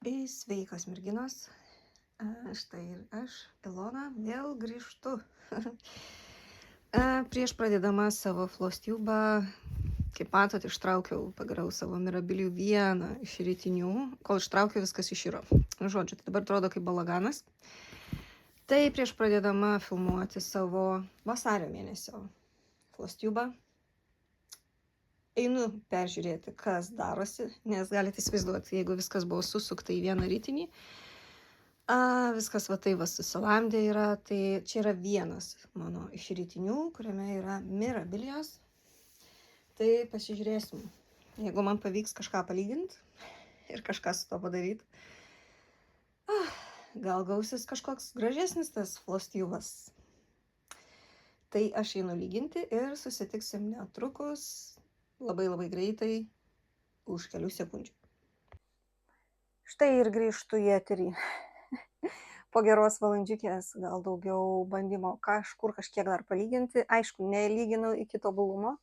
Sveikas merginos. Štai ir aš, Ilona, vėl grįžtu. Prieš pradėdama savo flostubą, kaip matot, ištraukiau pagaliau savo mirabilių vieną iš rytinių. Kol ištraukiau, viskas iširo. Žodžiu, tai dabar atrodo kaip balaganas. Tai prieš pradėdama filmuoti savo vasario mėnesio flostubą, einu peržiūrėti, kas darosi, nes galite įsivaizduoti, jeigu viskas buvo susukta į vieną rytinį, viskas va tai va susilamdė yra, tai čia yra vienas mano iš rytinių, kuriame yra mirabilijos. Tai pasižiūrėsim, jeigu man pavyks kažką palyginti ir kažką su to padaryti. Gal gausis kažkoks gražesnis tas flostubas. Tai aš einu lyginti ir susitiksim netrukus, labai greitai, už kelių sekundžių. Štai ir grįžtu į eterį. Po geros valandžiukės, gal daugiau bandymo kažkiek dar palyginti. Aišku, nelyginu iki tobulumo,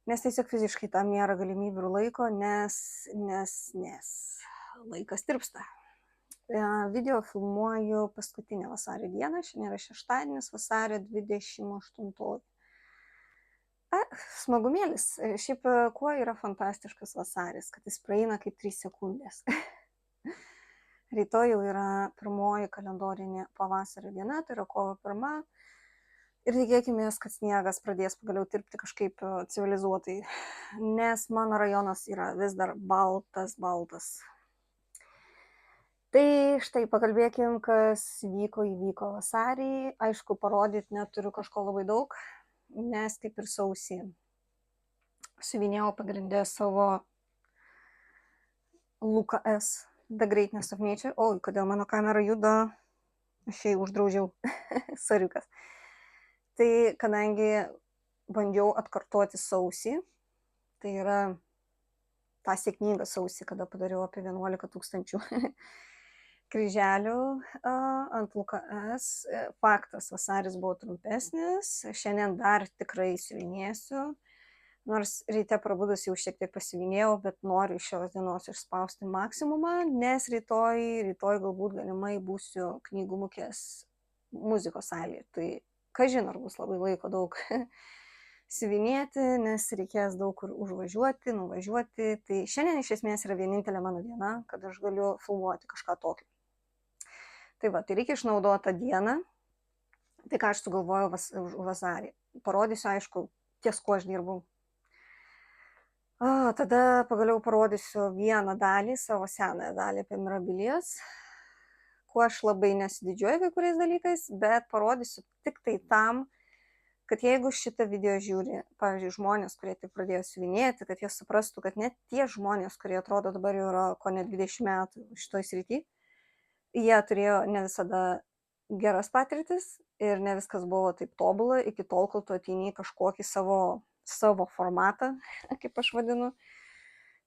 nes tiesiog fiziškai tam nėra galimybių ir laiko, nes laikas tirpsta. Video filmuoju paskutinę vasario dieną, šiandien yra šeštadienis, vasario 28. Smagumėlis. Šiaip kuo yra fantastiškas vasaris, kad jis praeina kaip 3 sekundės. Rytoj jau yra pirmoji kalendorinė pavasario diena, tai yra kovo 1. Ir tikėkime, kad sniegas pradės pagaliau tirpti kažkaip civilizuotai, nes mano rajonas yra vis dar baltas. Tai štai pakalbėkim, kas įvyko vasarį. Aišku, parodyti neturiu kažko labai daug, nes kaip ir sausį siuvinėjau pagrindę savo Luka S. The Greatness of Nature. Oi, kodėl mano kamera juda, aš jai uždraudžiau. Sariukas. Tai kadangi bandžiau atkartoti sausį, tai yra tą sėkmingą sausį, kada padariau apie 11 000 kryželių ant Luka S. Faktas, vasaris buvo trumpesnis, šiandien dar tikrai siuvinėsiu. Nors ryte prabudus jau šiek tiek pasivinėjau, bet noriu iš šios dienos išspausti maksimumą, nes rytoj galbūt galimai būsiu knygų mugės muzikos salėje. Tai kažin ar bus labai laiko daug siuvinėti, nes reikės daug kur užvažiuoti, nuvažiuoti. Tai šiandien iš esmės yra vienintelė mano diena, kad aš galiu filmuoti kažką tokio. Tai va, tai reikia išnaudoti tą dieną. Tai ką aš sugalvojau vasarį. Parodysiu, aišku, ties kuo aš dirbau. Tada pagaliau parodysiu vieną dalį, savo senąją dalį apie mirabilijas, kuo aš labai nesididžiuoju kai kuriais dalykais, bet parodysiu tik tai tam, kad jeigu šitą video žiūri, pavyzdžiui, žmonės, kurie tik pradėjo siuvinėti, kad jie suprastų, kad net tie žmonės, kurie atrodo dabar jau yra ko ne 20 metų šitoj srity, jie turėjo ne visada geras patirtis ir ne viskas buvo taip tobula iki tol, kol tu ateini į kažkokį savo formatą, kaip aš vadinu.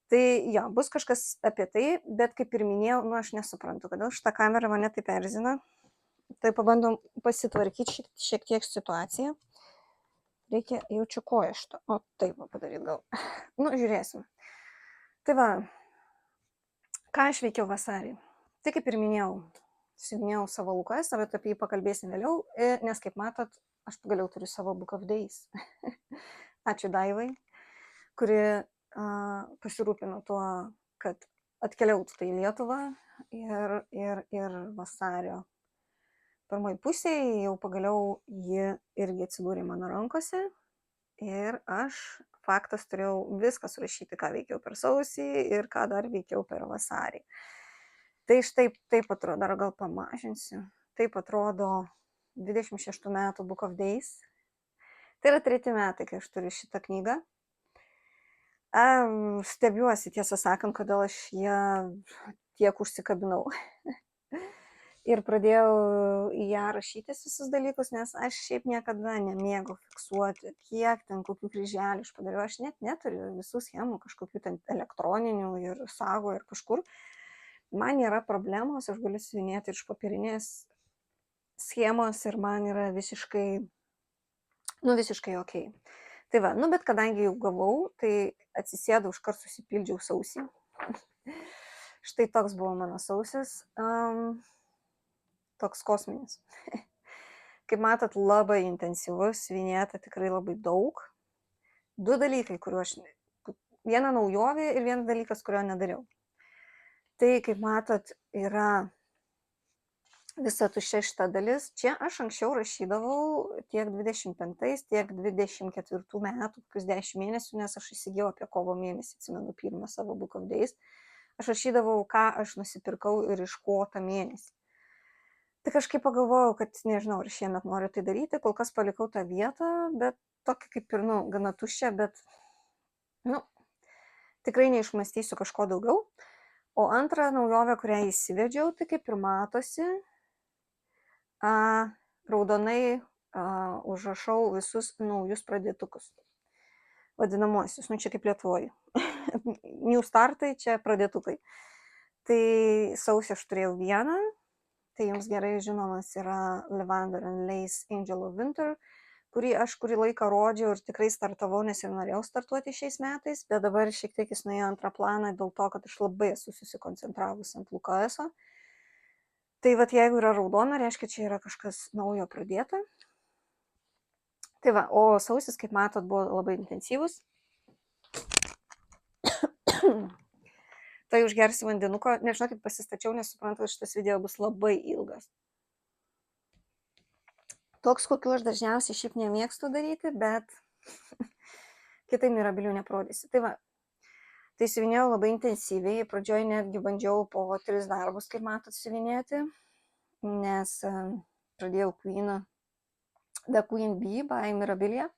Tai jo, bus kažkas apie tai, bet kaip ir minėjau, aš nesuprantu, kodėl šitą kamerą mane taip erzina. Tai pabandom pasitvarkyti šiek tiek situaciją. Reikia, jaučiu koją šitą. O taip padaryti gal. Žiūrėsim. Tai va, ką aš veikiau vasarį? Tai kaip ir minėjau, siuvinėjau savo Lukas, bet apie jį pakalbėsim vėliau, nes kaip matot, aš pagaliau turiu savo Book of Days. Ačiū Daivai, kuri pasirūpino tuo, kad atkeliautų tai į Lietuvą ir vasario pirmoji pusėje jau pagaliau ji irgi atsidūrė mano rankose ir aš, faktas, turėjau viską surašyti, ką veikiau per sausį ir ką dar veikiau per vasarį. Tai štai taip atrodo, dar gal pamažinsiu, taip atrodo 26 metų Book of Days. Tai yra 3 metai, kai aš turiu šitą knygą. Stebiuosi, tiesą sakant, kodėl aš ją tiek užsikabinau. Ir pradėjau į ją rašytis visus dalykus, nes aš šiaip niekada nemėgau fiksuoti, kiek ten kokių kryželių aš padariau. Aš net neturiu visų schemų, kažkokių ten elektroninių ir sago ir kažkur. Man nėra problemos, aš galiu siuvinėti iš papirinės schemos ir man yra visiškai ok. Tai va, bet kadangi jau gavau, tai atsisėdau, iškart susipildžiau sausį. Štai toks buvo mano sausis, toks kosminis. Kaip matot, labai intensyvus, siuvinėta tikrai labai daug. Du dalykai, viena naujovė ir vienas dalykas, kurio nedariau. Tai, kaip matot, yra visa tuščia šita dalis. Čia aš anksčiau rašydavau tiek 25, tiek 24 metų, kokius 10 mėnesių, nes aš įsigijau apie kovo mėnesį, atsimenu, pirmą savo Book of Days. Aš rašydavau, ką aš nusipirkau ir iš ko tą mėnesį. Tai kažkaip pagalvojau, kad nežinau, ar šiemet noriu tai daryti, kol kas palikau tą vietą, bet tokia kaip ir, gana tuščia, bet, tikrai neišmąstysiu kažko daugiau. O antra naujovė, kurią įsivedžiau, tai kaip ir matosi, raudonai užrašau visus naujus pradėtukus. Vadinamosius, čia kaip Lietuvoje. New startai, čia pradėtukai. Tai sausį aš turėjau vieną, tai jums gerai žinomas yra Lavender and Lace Angel of Winter, kurį aš kurį laiką rodžiau ir tikrai startavau, nes ir norėjau startuoti šiais metais, bet dabar šiek tiek jis nuėjo antrą planą dėl to, kad aš labai esu susikoncentravus ant Lukaso. Tai jeigu yra raudona, reiškia, čia yra kažkas naujo pradėta. Tai o sausis, kaip matot, buvo labai intensyvus. Tai užgersiu vandenuko, nežinau, kaip pasistačiau, nes suprantu, kad šitas video bus labai ilgas. Toks, kokiu aš dažniausiai šiaip nemėgstu daryti, bet kitai mirabilių neparodysiu. Tai siuvinėjau labai intensyviai, pradžioje netgi bandžiau po 3 darbus, kaip matot, siuvinėti, nes pradėjau The Queen Bee by Mirabilia.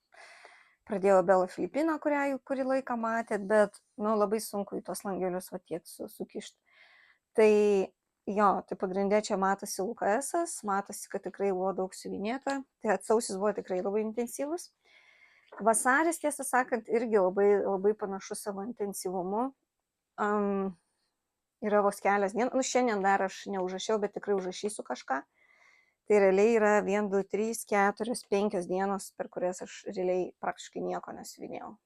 Pradėjau Bella Filipina, kurią kurį laiką matėt, bet labai sunku į tos langelius tiek sukišti. Tai pagrindė čia matosi Lukasas, matosi, kad tikrai buvo daug siuvinėta. Tai sausis buvo tikrai labai intensyvus. Vasaris, tiesą sakant, irgi labai, labai panašus savo intensyvumu. Yra vos kelias dienų. Šiandien dar aš neužrašiau, bet tikrai užrašysiu kažką. Tai realiai yra 1, 2, 3, 4, 5 dienos, per kurias aš realiai praktiškai nieko nesiuvinėjau.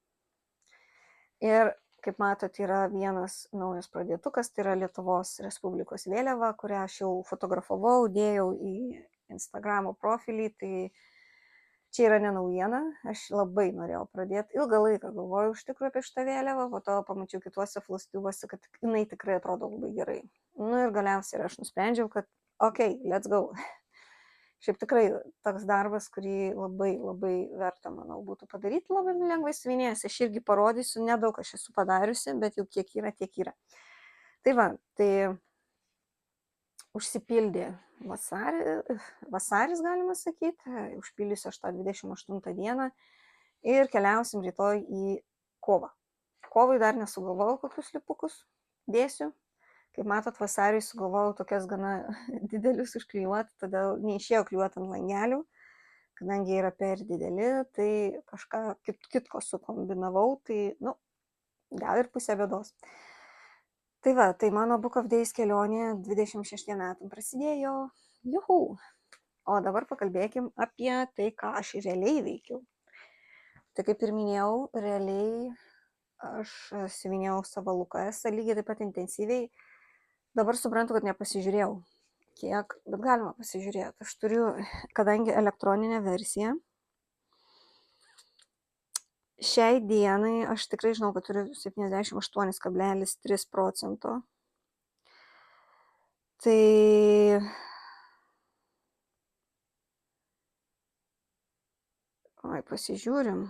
Ir, kaip matot, yra vienas naujas pradėtukas, tai yra Lietuvos Respublikos vėliava, kurią aš jau fotografavau, dėjau į Instagramo profilį, tai čia yra ne naujiena, aš labai norėjau pradėti, ilgą laiką galvojau iš tikrųjų apie šitą vėliavą, po to pamačiau kituose flostyvuose, kad jinai tikrai atrodo labai gerai. Ir galiausiai aš nusprendžiau, kad let's go. Šiaip tikrai toks darbas, kurį labai, labai verta, manau, būtų padaryti, labai lengvai siuvinėjęs. Aš irgi parodysiu, nedaug aš esu padariusi, bet jau kiek yra, tiek yra. Tai užsipildė vasaris, galima sakyti, užpildysiu aš tą 28 dieną ir keliausim rytoj į kovą. Kovai dar nesugalvojau, kokius lipukus dėsiu. Kaip matot, vasariui sugalvojau tokias gana didelius užklijuoti, todėl neišėjo klijuoti ant langelių, kadangi yra per dideli, tai kažką kitko sukombinavau, tai, gal ir pusė bėdos. Tai mano Book of Days kelionė 26 metų prasidėjo. Juhu! O dabar pakalbėkim apie tai, ką aš realiai veikiau. Tai kaip ir minėjau, realiai aš siuvinėjau savo Lukasą lygiai taip pat intensyviai. Dabar suprantu, kad nepasižiūrėjau kiek, bet galima pasižiūrėti. Aš turiu, kadangi elektroninę versiją, šiai dienai aš tikrai žinau, kad turiu 78,3%. Tai pasižiūrim.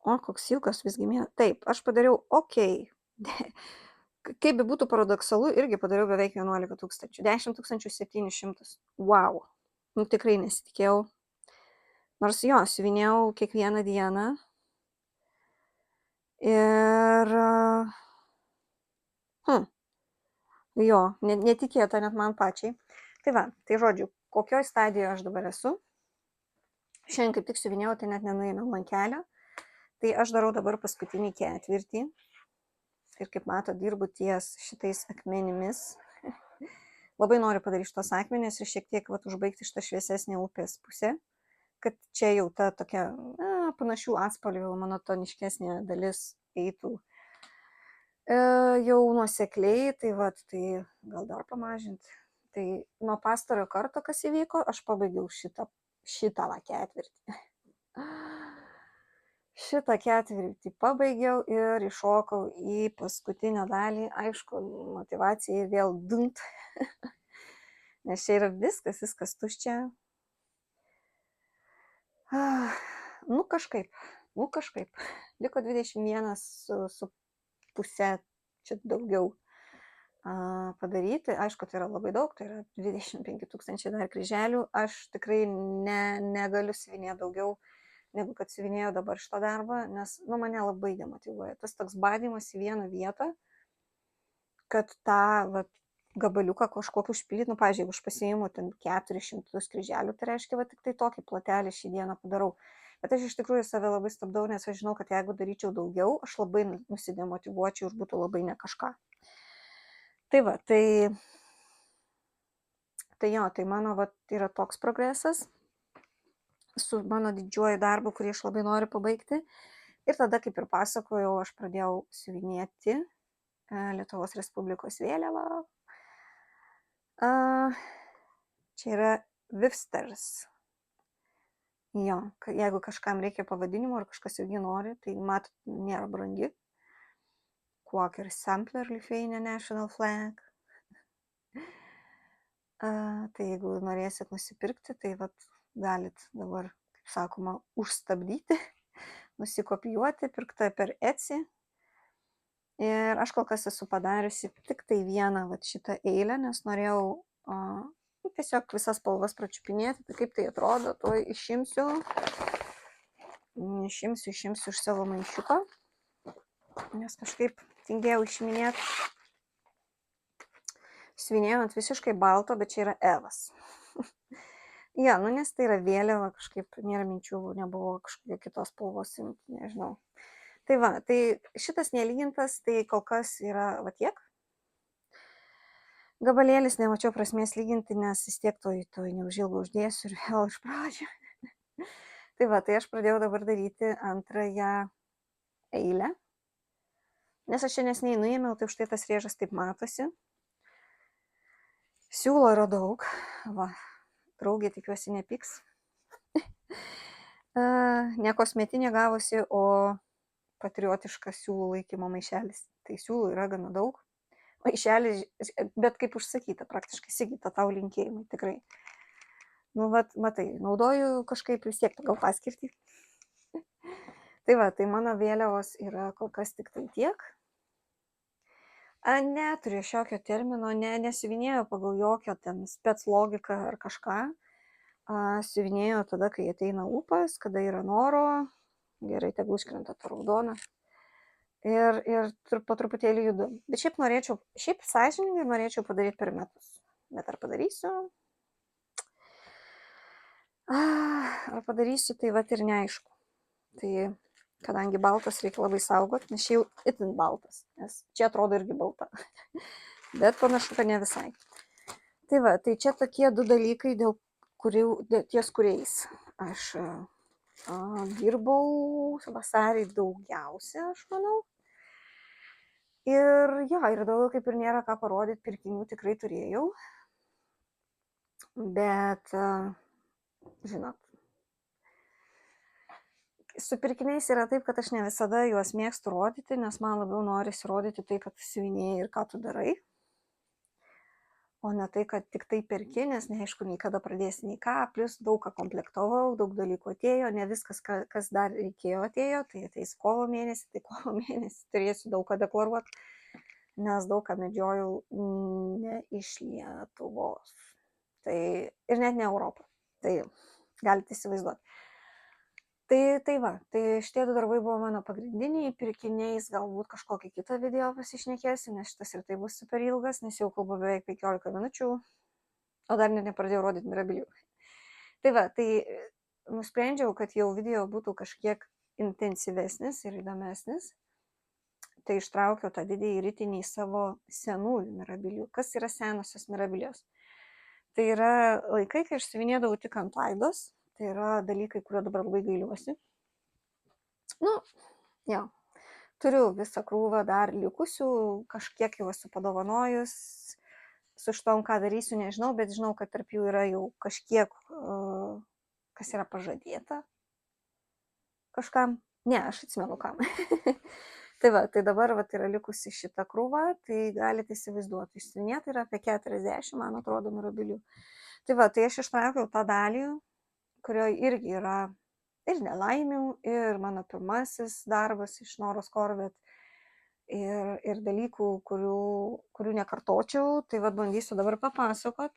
O, koks ilgas visgi mėnesys. Taip, aš padariau Kaip be būtų paradoksalu, irgi padariau beveik 11 000. 10 700. Wow. Tikrai nesitikėjau. Nors siuvinėjau kiekvieną dieną. Ir netikėta net man pačiai. Tai žodžiu, kokioj stadijoje aš dabar esu. Šiandien kaip tik siuvinėjau, tai net nenuėmiau man kelio. Tai aš darau dabar paskutinį ketvirtį. Ir kaip mato, dirbu ties šitais akmenimis. Labai noriu padaryti šitos akmenis ir šiek tiek užbaigti šitą šviesesnį upės pusę. Kad čia jau ta tokia panašių atspalvių monotoniškesnė dalis eitų jau nuosekliai, tai gal dar pamažinti. Tai nuo pastarojo karto, kas įvyko, aš pabaigiau šitą ketvirtį. Šitą ketvirtį pabaigiau ir iššokau į paskutinę dalį. Aišku, motyvacija vėl dunt. Nes čia yra viskas tuščia. Kažkaip. Liko 21 su pusė, čia daugiau padaryti. Aišku, tai yra labai daug, tai yra 25 000 dar kryželių. Aš tikrai negaliu siuvinėti daugiau, negu kad siuvinėjau dabar šitą darbą, nes, mane labai demotyvuoja. Tas toks badymas į vieną vietą, kad tą gabaliuką kažkokį užpildyti, pavyzdžiui, jeigu aš pasiimu ten 400 kryželių, tai reiškia, tik tai tokį plotelį šį dieną padarau. Bet aš iš tikrųjų save labai stabdau, nes aš žinau, kad jeigu daryčiau daugiau, aš labai nusidemotyvuočiau ir būtų labai ne kažką. Tai mano yra toks progresas su mano didžiuoju darbu, kurį aš labai noriu pabaigti. Ir tada, kaip ir pasakojau, aš pradėjau siuvinėti Lietuvos Respublikos vėliavą. Čia yra Vivsters. Jo, jeigu kažkam reikia pavadinimo ar kažkas jau jį nori, tai matot, nėra brangi. Quaker Sampler Lithuania National Flag. Tai jeigu norėsit nusipirkti, tai galit dabar, kaip sakoma, užstabdyti, nusikopijuoti, pirkta per Etsy. Ir aš kol kas esu padariusi tik tai vieną šitą eilę, nes norėjau tiesiog visas spalvas pračiupinėti, tai kaip tai atrodo, to išimsiu iš savo maišiuko, nes kažkaip tingėjau išiminėti. Siuvinėjau ant visiškai balto, bet čia yra Evas. Ja, nes tai yra vėliava, kažkaip nėra minčių, nebuvo kažkokio kitos spalvos, nežinau. Tai šitas nelygintas, tai kol kas yra tiek. Gabalėlis nemačiau prasmės lyginti, nes vis tiek to neužilgo uždėsiu ir vėl iš pradžių. Tai aš pradėjau dabar daryti antrąją eilę. Nes aš čia neseniai nuėmiau, tai už tai tas rėžas taip matosi. Siūlo yra daug. Draugė tikiuosi nepyks. Ne kosmetinė gavosi, o patriotiškas siūlų laikymo maišelis. Tai siūlų yra gana daug. Maišelis, bet kaip užsakyta, praktiškai Sigita, tau linkėjimai, tikrai. Matai, naudoju kažkaip vis tiek pagal paskirtį. Tai mano vėliavos yra kol kas tik tai tiek. Neturiu šiokio termino, nesiuvinėjau pagal jokio ten spec logiką ar kažką. Siuvinėjau tada, kai ateina ūpas, kada yra noro, gerai, tegul iškrenta ta raudona. Ir po truputėlį judu. Bet šiaip sąžiningai norėčiau padaryti per metus. Bet ar padarysiu? Ar padarysiu, tai ir neaišku. Tai kadangi baltas reikia labai saugot, nes čia jau itin baltas, nes čia atrodo irgi balta. Bet panašu, kad ne visai. Tai čia tokie du dalykai, ties kuriais aš dirbau vasarį daugiausia, aš manau. Ir daugiau kaip ir nėra ką parodyti, pirkinių tikrai turėjau. Bet, žinot, su pirkiniais yra taip, kad aš ne visada juos mėgstu rodyti, nes man labiau norisi rodyti tai, kad siuvinėjai ir ką tu darai. O ne tai, kad tik tai perki, nes neaišku, nei kada pradėsi, nei ką, plus daug ką komplektavau, daug dalykų atėjo, ne viskas, kas dar reikėjo atėjo, tai ateis kovo mėnesį turėsiu daug ką deklaruoti, nes daug ką medžiojau ne iš Lietuvos. Ir net ne Europą, tai galite įsivaizduoti. Tai šitie du darbai buvo mano pagrindiniai, pirkiniais galbūt kažkokį kitą video pasišnekėsiu, nes šitas ir tai bus super ilgas, nes jau kalbu beveik 15 minučių, o dar net nepradėjau rodyti mirabilių. Tai nusprendžiau, kad jau video būtų kažkiek intensyvesnis ir įdomesnis, tai ištraukiau tą didįjį ritinį savo senųjų mirabilių. Kas yra senosios mirabilios? Tai yra laikai, kai aš siuvinėdavau tik ant laidos. Tai yra dalykai, kurio dabar labai gailiuosi. Nu, jo. Turiu visą krūvą dar likusių, kažkiek jau esu padovanojus. Su šitom ką darysiu, nežinau, bet žinau, kad tarp jų yra jau kažkiek, kas yra pažadėta kažkam. Ne, aš atsimenu kam. Tai va, tai dabar va, yra likusi šita krūva, tai galite įsivaizduoti, išsiuvinėta yra apie 40, man atrodo, mirabilių. Tai va, tai aš ištraukiau tą dalį, kurioje irgi yra ir nelaimių, ir mano pirmasis darbas iš Noros Corvette, ir dalykų, kurių nekartočiau, tai va, bandysiu dabar papasakot.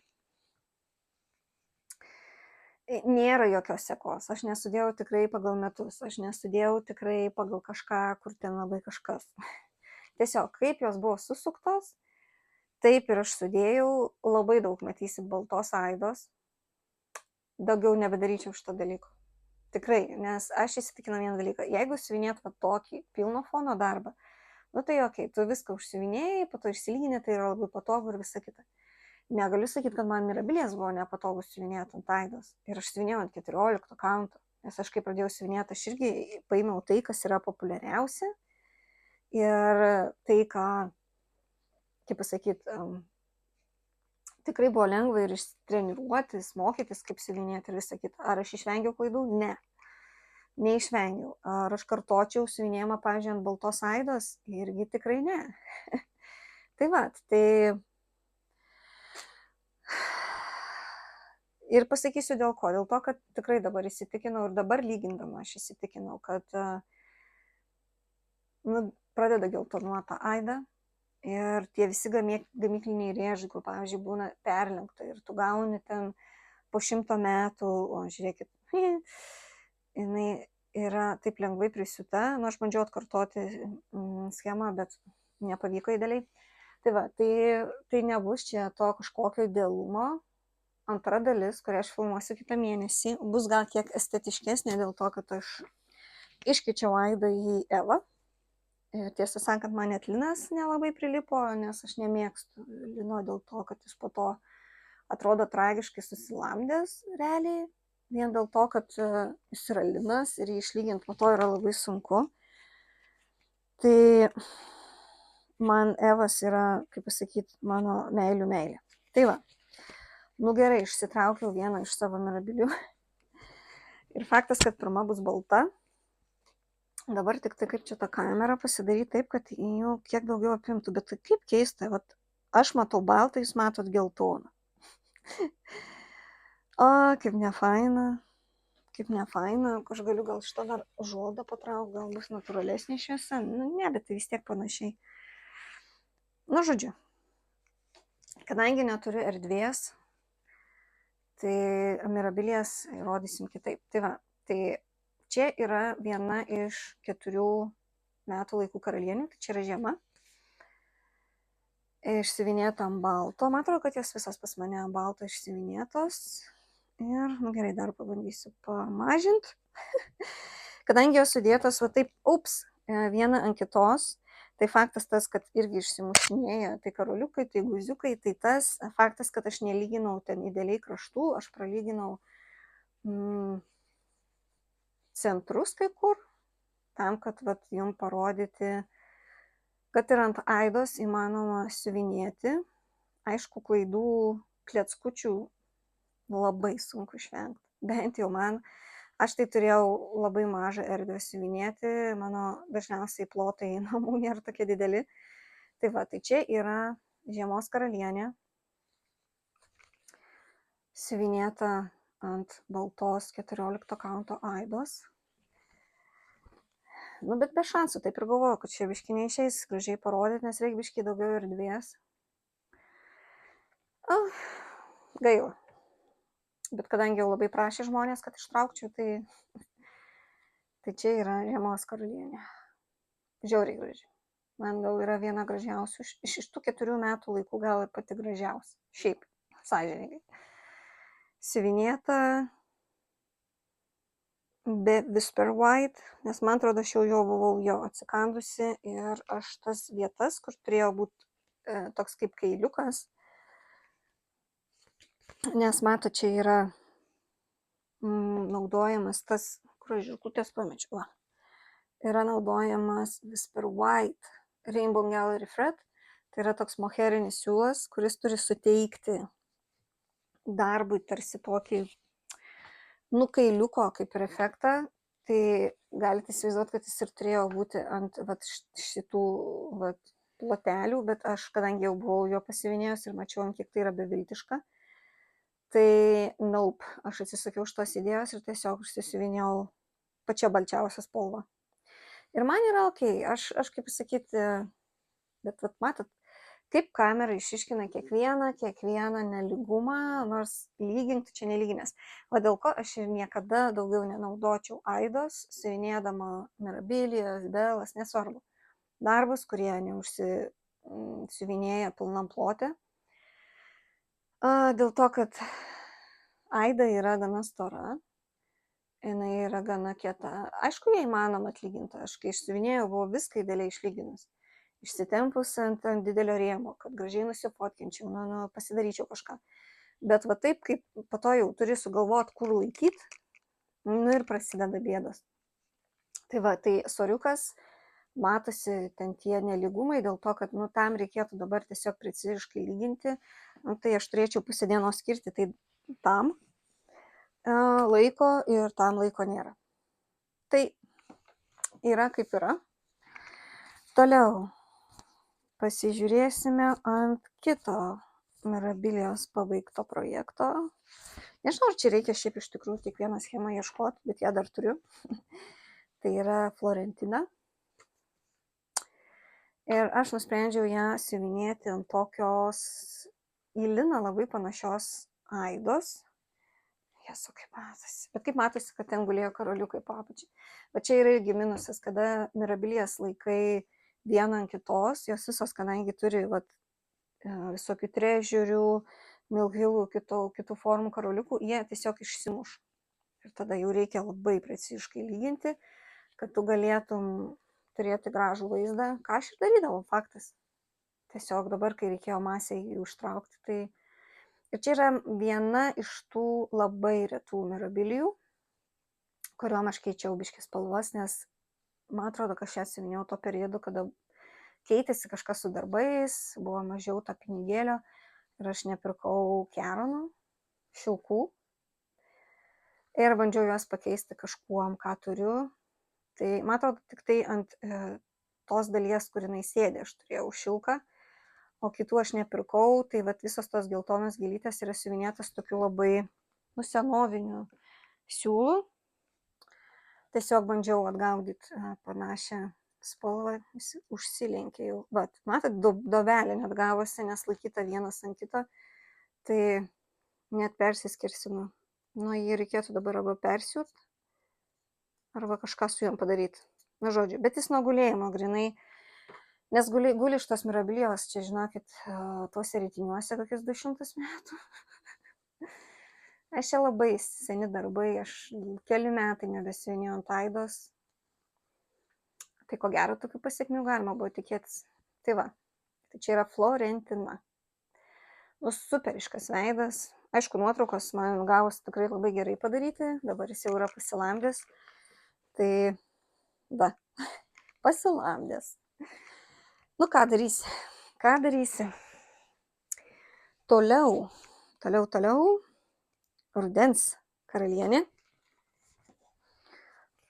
Nėra jokios sekos, aš nesudėjau tikrai pagal metus, aš nesudėjau tikrai pagal kažką, kur ten labai kažkas. Tiesiog, kaip jos buvo susuktos, taip ir aš sudėjau, labai daug matysit baltos aidos, daugiau nebedaryčiau šito dalyko. Tikrai, nes aš įsitikinau vieną dalyką, jeigu siuvinėt va tokį pilno fono darbą, nu tai okei, tu viską užsiuvinėjai, po to išsilyginė, tai yra labai patogu ir visa kita. Negaliu sakyti, kad man mirabilies buvo nepatogus siuvinėti ant aidos. Ir aš siuvinėjau ant 14 kaunto. Nes aš kai pradėjau siuvinėti, aš irgi paėmiau tai, kas yra populiariausia. Ir tai, ką, kaip pasakyti, tikrai buvo lengva ir ištreniruotis, mokytis, kaip siuvinėti ir visa kita. Ar aš išvengiau klaidų? Ne. Neišvengiau. Ar aš kartočiau siuvinėjimą, pavyzdžiui, ant baltos aidos? Irgi tikrai ne. Tai va, tai... Ir pasakysiu dėl ko. Dėl to, kad tikrai dabar įsitikinau ir dabar lygindama aš įsitikinau, kad pradeda geltonuota aida ir tie visi gamykliniai rėžiai, kur, pavyzdžiui, būna perlenkta ir tu gauni ten po 100 metų, o žiūrėkit, jinai yra taip lengvai prisiūta, nu aš bandžiau atkartoti schemą, bet nepavyko idealiai. Tai va, tai nebus čia to kažkokio idealumo. Antra dalis, kurią aš filmuosiu kitą mėnesį, bus gal kiek estetiškesnė dėl to, kad aš iškeičiau aidą į Evą. Ir tiesą sakant, man net linas nelabai prilipo, nes aš nemėgstu lino dėl to, kad jis po to atrodo tragiškai susilamdęs realiai. Vien dėl to, kad jis yra linas ir jį išlyginti po to yra labai sunku. Tai man Evas yra, kaip pasakyti, mano meilių meilė. Tai va. Nu gerai, išsitraukiau vieną iš savo mirabilių. Ir faktas, kad pirma bus balta. Dabar tik tai kaip čia tą kamerą pasidaryti taip, kad jau kiek daugiau apimtų. Bet tai kaip keista, vat, aš matau baltą, jūs matot geltoną. O, kaip nefaina. Kaip nefaina. Aš galiu gal šitą dar žodą patraukti, gal bus natūralesnė šviesa. Nu ne, bet tai vis tiek panašiai. Nu žodžiu. Kadangi neturiu erdvės, tai mirabilies rodysim kitaip. Tai va, tai čia yra viena iš 4 metų laikų karalienių, tai čia yra žiema. Išsiuvinėta ant balto, man atrodo, kad jos visas pas mane ant balto išsiuvinėtos. Ir, nu gerai, dar pabandysiu pamažinti. Kadangi jos sudėtos, va taip, viena ant kitos, tai faktas tas, kad irgi išsimušinėja, tai karoliukai, tai guziukai, tai tas faktas, kad aš nelyginau ten idealiai kraštų, aš pralyginau centrus kai kur, tam, kad vat, jums parodyti, kad ir ant aidos įmanoma siuvinėti. Aišku, klaidų, kleckučių labai sunku išvengti. Bent jau man. Aš tai turėjau labai mažą erdvę siuvinėti, mano dažniausiai plotai namų nėra tokie dideli. Tai va, tai čia yra žiemos karalienė, siuvinėta ant baltos 14 kaunto aidos. Nu, bet be šansų, taip ir galvoju, kad čia biški neišeis gražiai parodyti, nes reikia biški daugiau erdvės. Gaila. Bet kadangi jau labai prašė žmonės, kad ištraukčiau, tai čia yra žiemos karalienė. Žiauriai graži. Man gal yra viena gražiausių. Iš tų 4 metų laikų gal ir pati gražiausia. Šiaip, sąžiningai. Siuvinėta be Whisper White, nes man atrodo, aš jau buvau atsikandusi ir aš tas vietas, kur turėjo būti toks kaip kailiukas, nes mato, čia yra naudojamas tas, kur aš žirklutės pamečiau. yra naudojamas Whisper White Rainbow Gallery Thread. Tai yra toks moherinis siūlas, kuris turi suteikti darbui tarsi tokį nukailiuko kaip ir efektą. Tai galite įsivaizduoti, kad jis ir turėjo būti ant šitų plotelių, bet aš, kadangi jau buvau jo pasivinėjus ir mačiau, kiek tai yra beviltiška, tai nope, aš atsisakiau šitos idėjos ir tiesiog užsisivinėjau pačią balčiausią spalvą. Ir man yra okei, aš kaip pasakyti, bet matot, kaip kamera išiškina kiekvieną nelygumą, nors lyginti čia nelyginės. O dėl ko aš ir niekada daugiau nenaudočiau aidos, siuvinėdama mirabilijas, belas, nesvarbu. Darbus, kurie neužsiuvinėja pilnam plote. Dėl to, kad aida yra gana stora, jinai yra gana kieta. Aišku, ją įmanoma atlyginti. Aš kai išsiuvinėjau, buvau viską idealiai išlyginus. Išsitempus ant didelio rėmo, kad gražiai nusifotkinčiau, pasidaryčiau kažką. Bet va taip, kaip po to jau turi sugalvoti, kur laikyti, ir prasideda bėdos. Tai va, tai soriukas, matosi ten tie nelygumai, dėl to, kad tam reikėtų dabar tiesiog preciziškai lyginti. Tai aš turėčiau pusę dienos skirti tai tam laiko ir tam laiko nėra. Tai yra kaip yra. Toliau. Pasižiūrėsime ant kito mirabilijos pabaigto projekto. Nežinau, ar čia reikia šiaip iš tikrųjų kiekvieną schemą ieškoti, bet ją dar turiu. Tai yra Florentina. Ir aš nusprendžiau ją siuvinėti ant tokios į liną labai panašios aidos. Jesu, kaip matosi. Bet kaip matosi, kad ten gulėjo karoliukai po apačiai. Bet čia yra irgi minusas, kada mirabilijas laikai vieną ant kitos, jos visos, kadangi turi visokių trežiurių, milhilų, kitų formų karoliukų, jie tiesiog išsimuš. Ir tada jau reikia labai preciziškai lyginti, kad tu galėtum turėti gražų vaizdą. Ką aš ir darydavau, faktas. Tiesiog dabar, kai reikėjo masėj užtraukti, tai... Ir čia yra viena iš tų labai retų mirabilijų, kuriuom aš keičiau biškį spalvas, nes man atrodo, kad aš ją siuvinėjau to periodu, kada keitėsi kažkas su darbais, buvo mažiau to pinigėlio ir aš nepirkau keronų, šilkų ir bandžiau juos pakeisti kažkuom, ką turiu. Tai man atrodo, tik tai ant tos dalies, kur jinai sėdė, aš turėjau šilką, o kitų aš nepirkau, tai visos tos geltonos gėlytės yra siuvinėtas tokiu labai senoviniu siūlu. Tiesiog bandžiau atgaudyti panašią spalvą, užsilenkė jau. Bet, matot, dovelė net gavosi, nes laikyta vienas ant kito, tai net persiskirsinu. Jį reikėtų dabar arba persiūt, arba kažką su jom padaryti. Žodžiu, bet jis nuo gulėjimo grinai, nes guli iš tos mirabilijos, čia žinokit, tuose rytiniuose kokius 200 metų. Aš čia labai seni darbai, aš keli metai nebesivinėjau ant aidos. Tai ko gero, tokių pasiekmių galima buvo tikėtis. Tai va, tai čia yra Florentina. Superiškas veidas. Aišku, nuotraukos man gavosi tikrai labai gerai padaryti, dabar jis jau yra pasilambęs. Tai, va, pasilambęs. Ką darysi? Toliau. Rudens karalienė.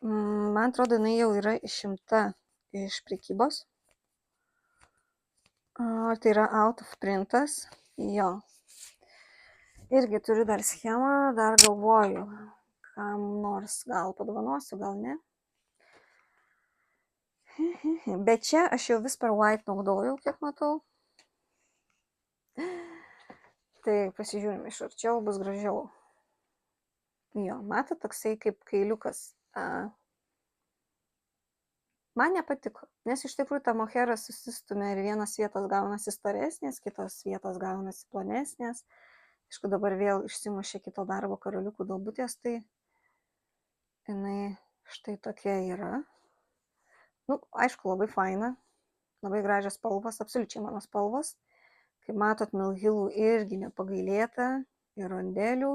Man atrodo, jinai jau yra išimta iš prekybos. Tai yra out of printas. Jo. Irgi turiu dar schemą, dar galvoju, kam nors gal padovanosiu, gal ne. Bet čia aš jau Whisper White naudojau, kiek matau. Tai pasižiūrim iš arčiau, bus gražiau. Jo, matot, toksai kaip kailiukas. Man nepatiko, nes iš tikrųjų ta mohera susistumia ir vienos vietos gaunasi storesnės, kitos vietos gaunasi plonesnės. Aišku, dabar vėl išsimušė kito darbo karoliukų duobutės, tai jinai štai tokia yra. Aišku, labai faina, labai gražios spalvos, absoliučiai mano spalvos. Kaip matot, milhilų irgi nepagailėta ir rondelių.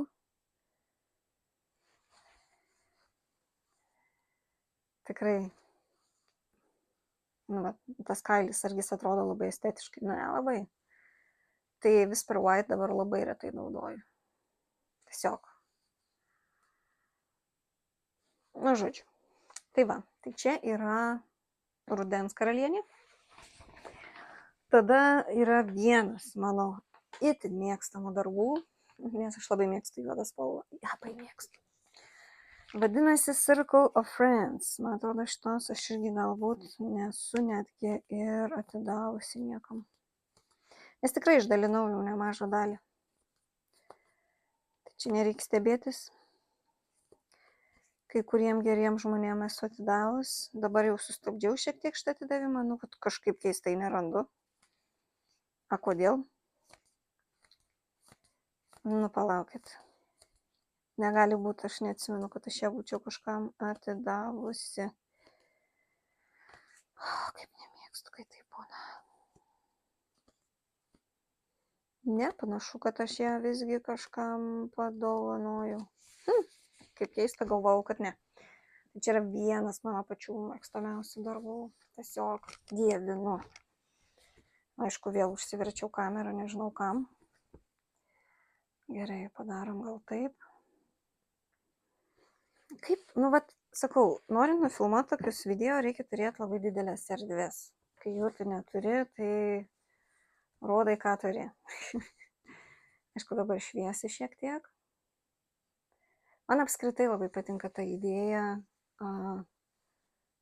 Tikrai nu, va, tas kailis, argi jis atrodo labai estetiškai, nu, nelabai. Tai Whisper White dabar labai retai naudoju. Tiesiog. Nu, žodžiu. Tai va, tai čia yra rudens karalienė. Tada yra vienas mano itin mėgstamų darbų, nes aš labai mėgstu juodą spalvą. Labai mėgstu. Vadinasi Circle of Friends. Man atrodo, šitos aš irgi galbūt nesu netgi ir atidavusi niekam. Nes tikrai išdalinau jau nemažą dalį. Tai čia nereikia stebėtis. Kai kuriem geriem žmonėm esu atidavus. Dabar jau sustabdžiau šiek tiek šitą atidavimą. Nu, kad kažkaip keistai nerandu. A kodėl? Nu, palaukit. Negali būti, aš neatsimenu, kad aš ją būčiau kažkam atidavusi. Kaip nemėgstu, kai tai būna. Ne, panašu, kad aš ją visgi kažkam padovanoju. Kaip keista, galvojau, kad ne. Tai čia yra vienas mano pačių mėgstamiausių darbų. Tiesiog dievinu. Aišku, vėl užsiverčiau kamerą, nežinau kam. Gerai, padarom gal taip. Kaip, nu, vat, sakau, norint nufilmuoti tokius video, reikia turėti labai didelės erdvės. Kai jų tu neturi, tai rodai, ką turi. Aišku, dabar šviesi šiek tiek. Man apskritai labai patinka ta idėja,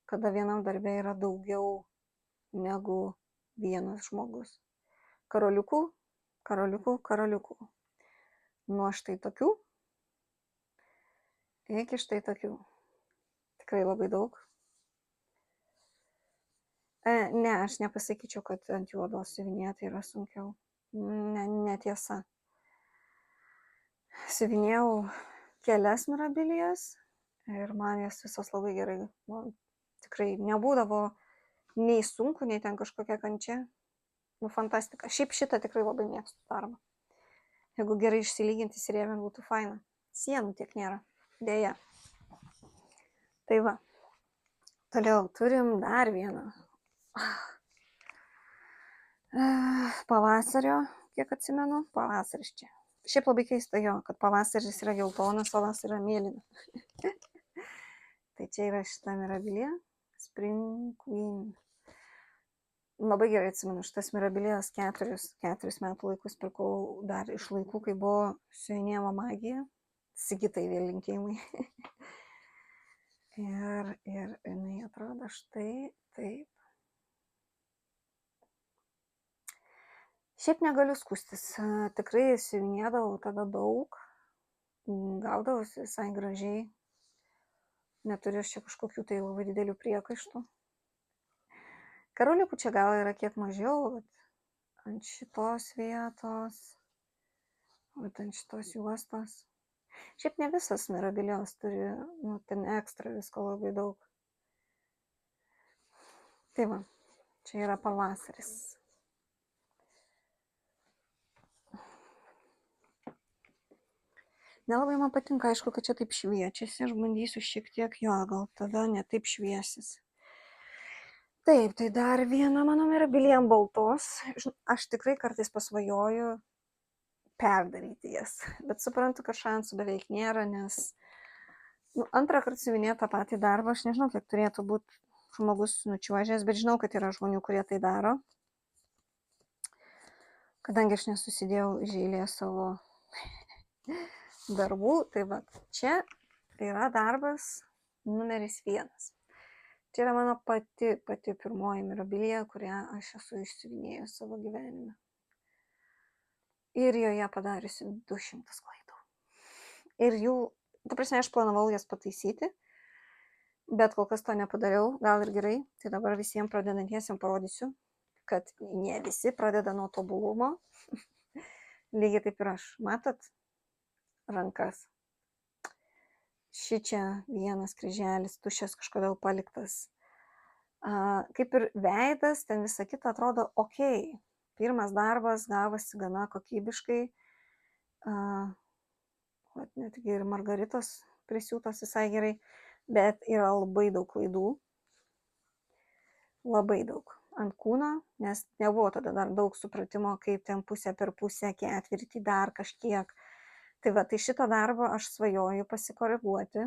kada vienam darbe yra daugiau negu vienas žmogus. Karoliukų, karoliukų, karoliukų. Nuo štai tokių iki štai tokių. Tikrai labai daug. Ne, aš nepasakyčiau, kad ant juodos siuvinėti yra sunkiau. Netiesa. Siuvinėjau kelias mirabilijas ir man jas visos labai gerai. Man tikrai nebūdavo nei sunku, nei ten kažkokia kančia. Nu, fantastika. Šiaip šitą tikrai labai mėgstu darbą. Jeigu gerai išsilyginti įsirėmint, būtų faina. Sienų tiek nėra. Deja. Tai va. Toliau turim dar vieną. Pavasario, kiek atsimenu, pavasaris čia. Šiaip labai keista jo, kad pavasaris yra geltonas, o vasara yra mėlyna. Tai čia yra šita mirabilija. Spring Queen. Labai gerai atsimenu, šitas mirabilijas 4 metų laikus pirkau dar iš laikų, kai buvo siuvinėjimo magija. Sigitai vėl linkėjimai. ir jinai atrodo štai taip. Šiaip negaliu skustis. Tikrai siuvinėdavau tada daug. Gaudavosi visai gražiai. Neturiu čia kažkokių tai labai didelių priekaištų. Karoliukų čia gal yra kiek mažiau, bet ant šitos vietos, ant šitos juostos. Šiaip ne visas mirabilijos turi, nu, ten ekstra visko labai daug. Tai va, čia yra pavasaris. Nelabai man patinka, aišku, kad čia taip šviečiasi, aš bandysiu šiek tiek jo, gal tada ne taip šviesis. Taip, tai dar viena mano mirabilija ant baltos. Aš tikrai kartais pasvajoju perdaryti jas, bet suprantu, kad šansų beveik nėra, nes antrą kartą siuvinėti tą patį darbą, aš nežinau, kiek turėtų būti žmogus nučiuožęs, bet žinau, kad yra žmonių, kurie tai daro. Kadangi aš nesusidėjau iš eilės savo darbų, tai va, čia yra darbas numeris 1. Čia yra mano pati pirmoji mirabilija, kurią aš esu išsiuvinėjus savo gyvenime. Ir joje padariusi 200 klaidų. Ir jų, ta prasme, aš planavau jas pataisyti, bet kol kas to nepadariau, gal ir gerai. Tai dabar visiems pradedantiesiems parodysiu, kad ne visi pradeda nuo tobulumo. Lygiai taip ir aš. Matot? Rankas. Šičia vienas kryželis, tuščias kažkodėl paliktas. Kaip ir veidas, ten visa kita atrodo okei. Pirmas darbas gavosi gana kokybiškai. Netgi ir Margaritos prisiūtos visai gerai, bet yra labai daug klaidų. labai daug ant kūno, nes nebuvo tada dar daug supratimo, kaip ten pusę per pusę, ketvirtį, dar kažkiek. Tai va, tai šitą darbą aš svajoju pasikoreguoti,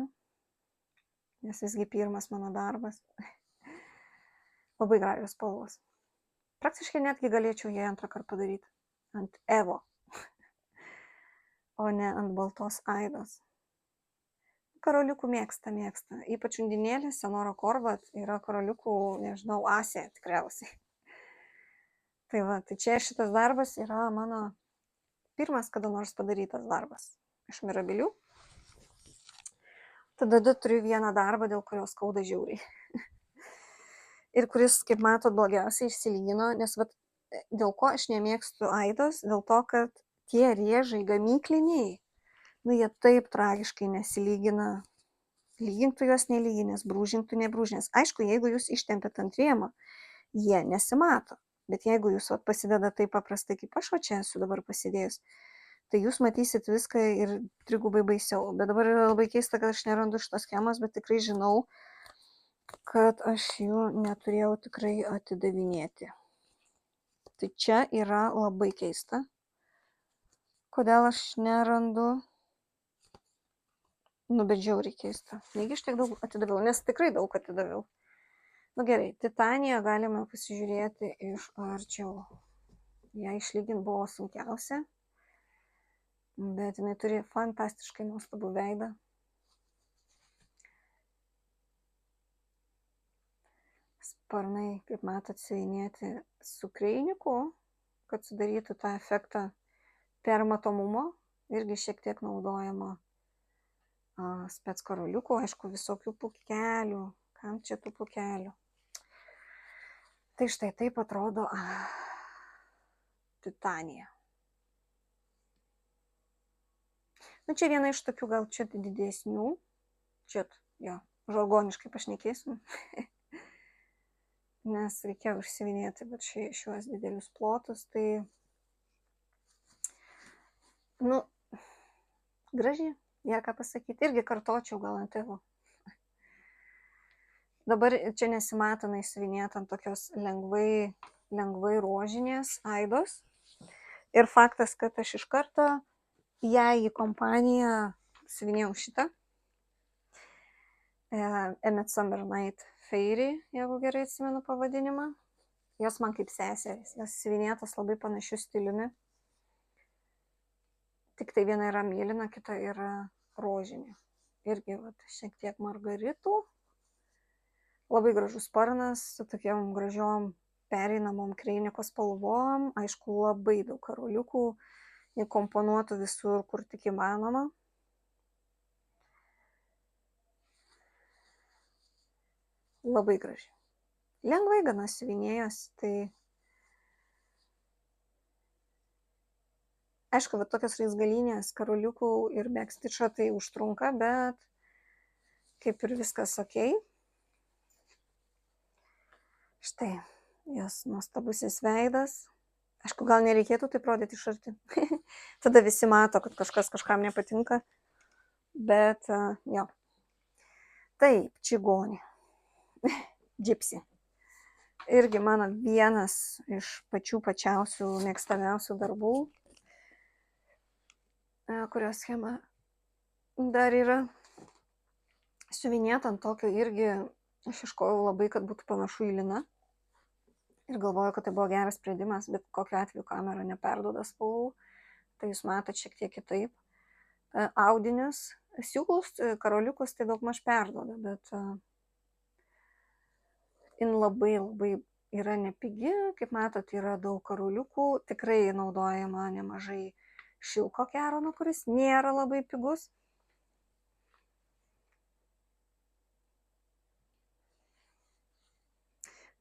nes visgi pirmas mano darbas. Labai gražios spalvos. Praktiškai netgi galėčiau jį antrą kartą padaryti ant Evo, o ne ant baltos Aidos. Karoliukų mėgsta. Ypač undinėlė, Senora Korvat yra karoliukų, nežinau, asė tikriausiai. Tai va, tai čia šitas darbas yra mano pirmas kada nors padarytas darbas iš Mirabilių. Tada turiu vieną darbą, dėl kurio skauda žiauriai. Ir kuris, kaip matot, blogiausiai išsilygino, nes va, dėl ko aš nemėgstu Aidos, dėl to, kad tie rėžai gamykliniai, nu jie taip tragiškai nesilygina. Lygintų juos nelyginės, brūžintų nebrūžinės. Aišku, jeigu jūs ištempėt ant rėmo, jie nesimato. Bet jeigu jūs pasidedat taip paprastai, kaip aš čia esu dabar pasidėjus, tai jūs matysit viską ir trigubai baisiau. Bet dabar yra labai keista, kad aš nerandu šitos schemos, bet tikrai žinau, kad aš jų neturėjau tikrai atidavinėti. Tai čia yra labai keista. Kodėl aš nerandu? Nu, bet žiauriai keista. Negi aš tiek daug atidaviau, nes tikrai daug atidaviau. Nu gerai, Titaniją galime pasižiūrėti iš arčiau. Ją išlyginti buvo sunkiausia, bet jinai turi fantastiškai nuostabų veidą. Sparnai, kaip matot, siuvinėti su kreiniku, kad sudarytų tą efektą permatomumo, irgi šiek tiek naudojama spec karoliukų, aišku, visokių pūkelių. Kam čia tų pūkelių? Tai štai taip atrodo Titanija. Nu, čia viena iš tokių gal čia didesnių. Čia, jo, žargoniškai pašnekėsim. Nes reikėjo užsivinėti, bet šiuos didelius plotus, tai, nu, gražiai. Nėra ką pasakyti. Irgi kartočiau gal ant Evo. Dabar čia nesimatomai suvinėta ant tokios lengvai rožinės Aidos. Ir faktas, kad aš iš karto jai į kompaniją suvinėjau šitą. Emmet Summer Night Fairy, jeigu gerai atsimenu pavadinimą. Jos man kaip seserys. Jos suvinėtas labai panašiu stiliumi. Tik tai viena yra mėlyna, kita yra rožinė. Irgi šiek tiek margaritų. Labai gražus sparnas su tokiam gražiom pereinamom kreiniko spalvom. Aišku, labai daug karoliukų, įkomponuotų visur, kur tik įmanoma. Labai gražiai. Lengvai gana siuvinėjos, tai aišku, va tokios raizgalinės karoliukų ir backstitcho tai užtrunka, bet kaip ir viskas okei. Štai, jos nuostabusis veidas. Aišku, gal nereikėtų taip rodyti iš arti. Tada visi mato, kad kažkas kažkam nepatinka. Bet, jo. Taip, čigonė. Gypsy. Irgi mano vienas iš pačiausių mėgstamiausių darbų. Kurios schema dar yra siuvinėta ant tokio irgi, aš ieškojau labai, kad būtų panašu į liną. Ir galvoju, kad tai buvo geras sprendimas, bet kokiu atveju kamera neperduoda spalvų. Tai jūs matot šiek tiek kitaip. Audinius, siūlus, karoliukus tai daug maž perduoda, bet jin labai yra nepigi. Kaip matot, yra daug karoliukų. Tikrai naudojama nemažai šilko kerono, kuris nėra labai pigus.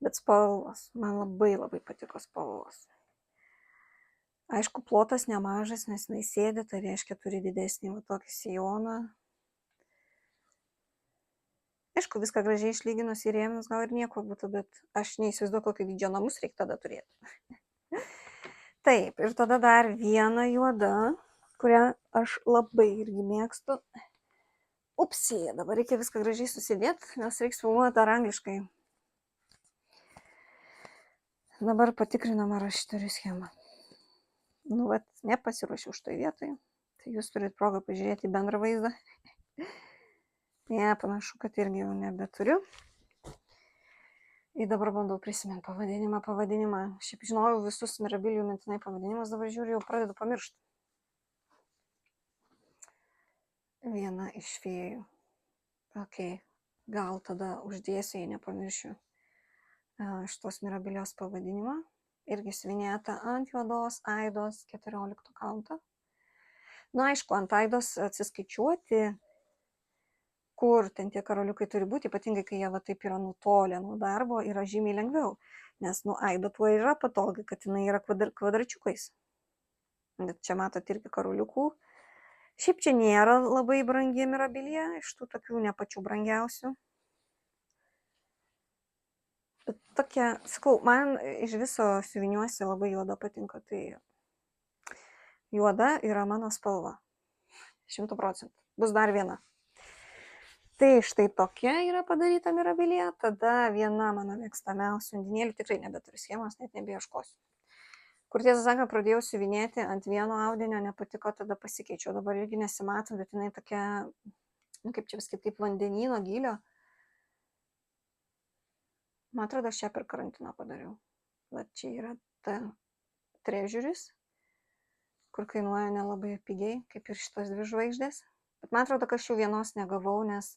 Bet spalvos, man labai patiko spalvos. Aišku, plotas nemažas, nes jinai sėdi, tai reiškia turi didesnį va tokį sijoną. Aišku, viską gražiai išlyginus į rėmus gal ir nieko būtų, bet aš neįsivaizduoju, kokio dydžio namus reikia tada turėti. Taip, ir tada dar viena juoda, kurią aš labai irgi mėgstu. Upsija, dabar reikia viską gražiai susidėti, nes reiks filmuoti dar angliškai. Dabar patikrinam, ar aš turiu schemą. Nu, vat, nepasiruošiau šitoj vietoj. Tai jūs turit progą pažiūrėti bendrą vaizdą. Ne, panašu, kad irgi jau nebeturiu. Ir dabar bandau prisiminti pavadinimą. Šiaip žinojau visus mirabilių mintinai pavadinimus, dabar žiūriu, jau pradedu pamiršti. Viena iš fėjų. Ok, gal tada uždėsiu, jei nepamiršiu šitos mirabilios pavadinimą. Irgi siuvinėta ant juodos aidos 14 kaunto. Na, aišku, ant aidos atsiskaičiuoti, kur ten tie karoliukai turi būti, ypatingai kai jie va taip yra nutolę nuo darbo, yra žymiai lengviau. Nes, nu, aida tuo yra patogi, kad jinai yra kvadračiukais. Bet čia matot irgi karoliukų. Šiaip čia nėra labai brangi mirabilija, iš tų tokių ne pačių brangiausių. Bet tokia, sakau, man iš viso siuviniuose labai juoda patinka, tai juoda yra mano spalva. 100%. Bus dar viena. Tai štai tokia yra padaryta mirabilija. Tada viena mano mėgstamiausių undinėlių, tikrai nebeturiu schemos, net nebeieškosiu. Kur tiesą sakant, pradėjau siuvinėti ant vieno audinio, nepatiko, tada pasikeičiau. Dabar irgi nesimato, bet jinai tokia, nu, kaip čia viskai, kaip vandenyno gylio. Man atrodo, aš ją per karantiną padariau. Va čia yra ta trežiuris, kur kainuoja nelabai pigiai, kaip ir šitos 2 žvaigždės. Bet man atrodo, kad aš jau vienos negavau, nes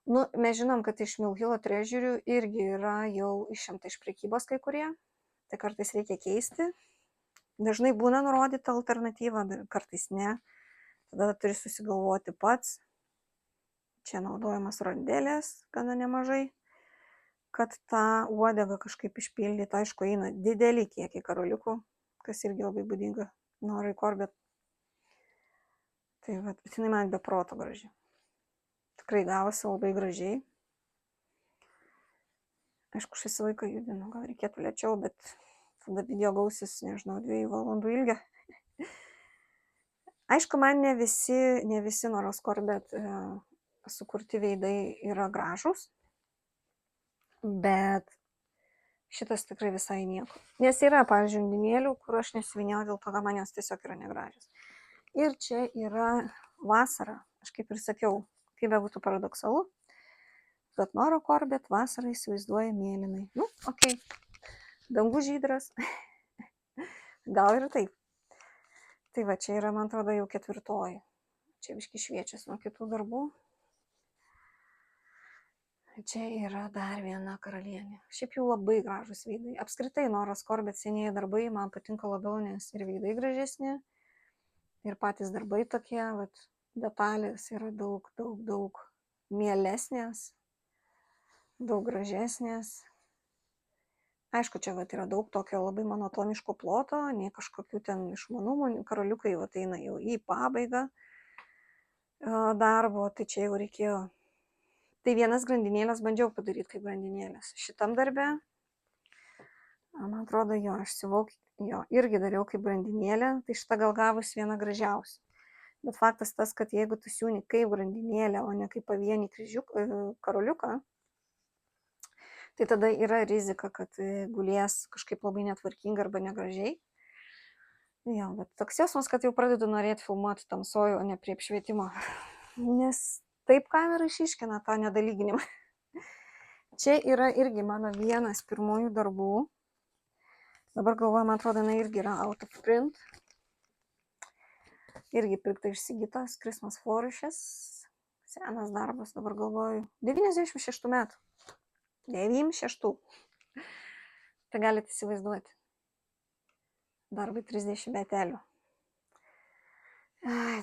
nu, mes žinom, kad iš Milhilo trežiurių irgi yra jau išimta iš prekybos kai kurie. Tai kartais reikia keisti. Dažnai būna nurodyta alternatyva, kartais ne. Tada turi susigalvoti pats. Čia naudojamas rondelės gana nemažai, kad tą uodegą kažkaip išpildyti. Aišku, eina dideli kiekiai karoliukų, kas irgi labai būdinga Norai Corbett. Tai va, jinai man be proto graži. Tikrai gavosi labai gražiai. Aišku, aš visą laiką judinu, gal reikėtų lėčiau, bet tada video gausis, nežinau, 2 valandų ilgio. Aišku, man ne visi Noros Corbett sukurti veidai yra gražus, bet šitas tikrai visai nieko. Nes yra, pavyzdžiui, undinėlių, kur aš nesiuvinėjau dėl to, kad man jos tiesiog yra negražios. Ir čia yra vasara, aš kaip ir sakiau, kaip bebūtų paradoksalu, bet Nora Corbett vasarą įsivaizduoja mėlynai. Nu, okei. Dangus žydras. Gal ir taip. Tai va, čia yra, man atrodo, jau 4. Čia biški šviečiasi nuo kitų darbų. Čia yra dar viena karalienė. Šiaip jau labai gražus veidai. Apskritai Noros Corbett senieji darbai man patinka labiau, nes ir veidai gražesni, ir patys darbai tokie, vat, detalės yra daug mielesnės, daug gražesnės. Aišku, čia vat, yra daug tokio labai monotoniško ploto, nei kažkokių ten išmanumų, karoliukai vat, eina jau į pabaigą darbo, tai čia jau reikėjo. Tai vienas grandinėlės bandžiau padaryti kaip grandinėlės. Šitam darbe, man atrodo, aš siuvau, irgi dariau kaip grandinėlę, tai šita gal gavus viena gražiausia. Bet faktas tas, kad jeigu tu siūni kaip grandinėlę, o ne kaip pavienį karoliuką, tai tada yra rizika, kad gulės kažkaip labai netvarkingai arba negražiai. Jo, bet toks jausmas, kad jau pradedu norėti filmuoti tamsoj, o ne prie apšvietimo. Nes taip kamera išiškina tą nedalyginimą. Čia yra irgi mano vienas pirmųjų darbų. Dabar galvoju, man atrodo, jinai irgi yra out of print. Irgi pirkta iš Sigitos, Christmas Flourishes. Senas darbas, dabar galvoju. 96 metų. 96. Tai galite įsivaizduoti. Darbai 30 metelių.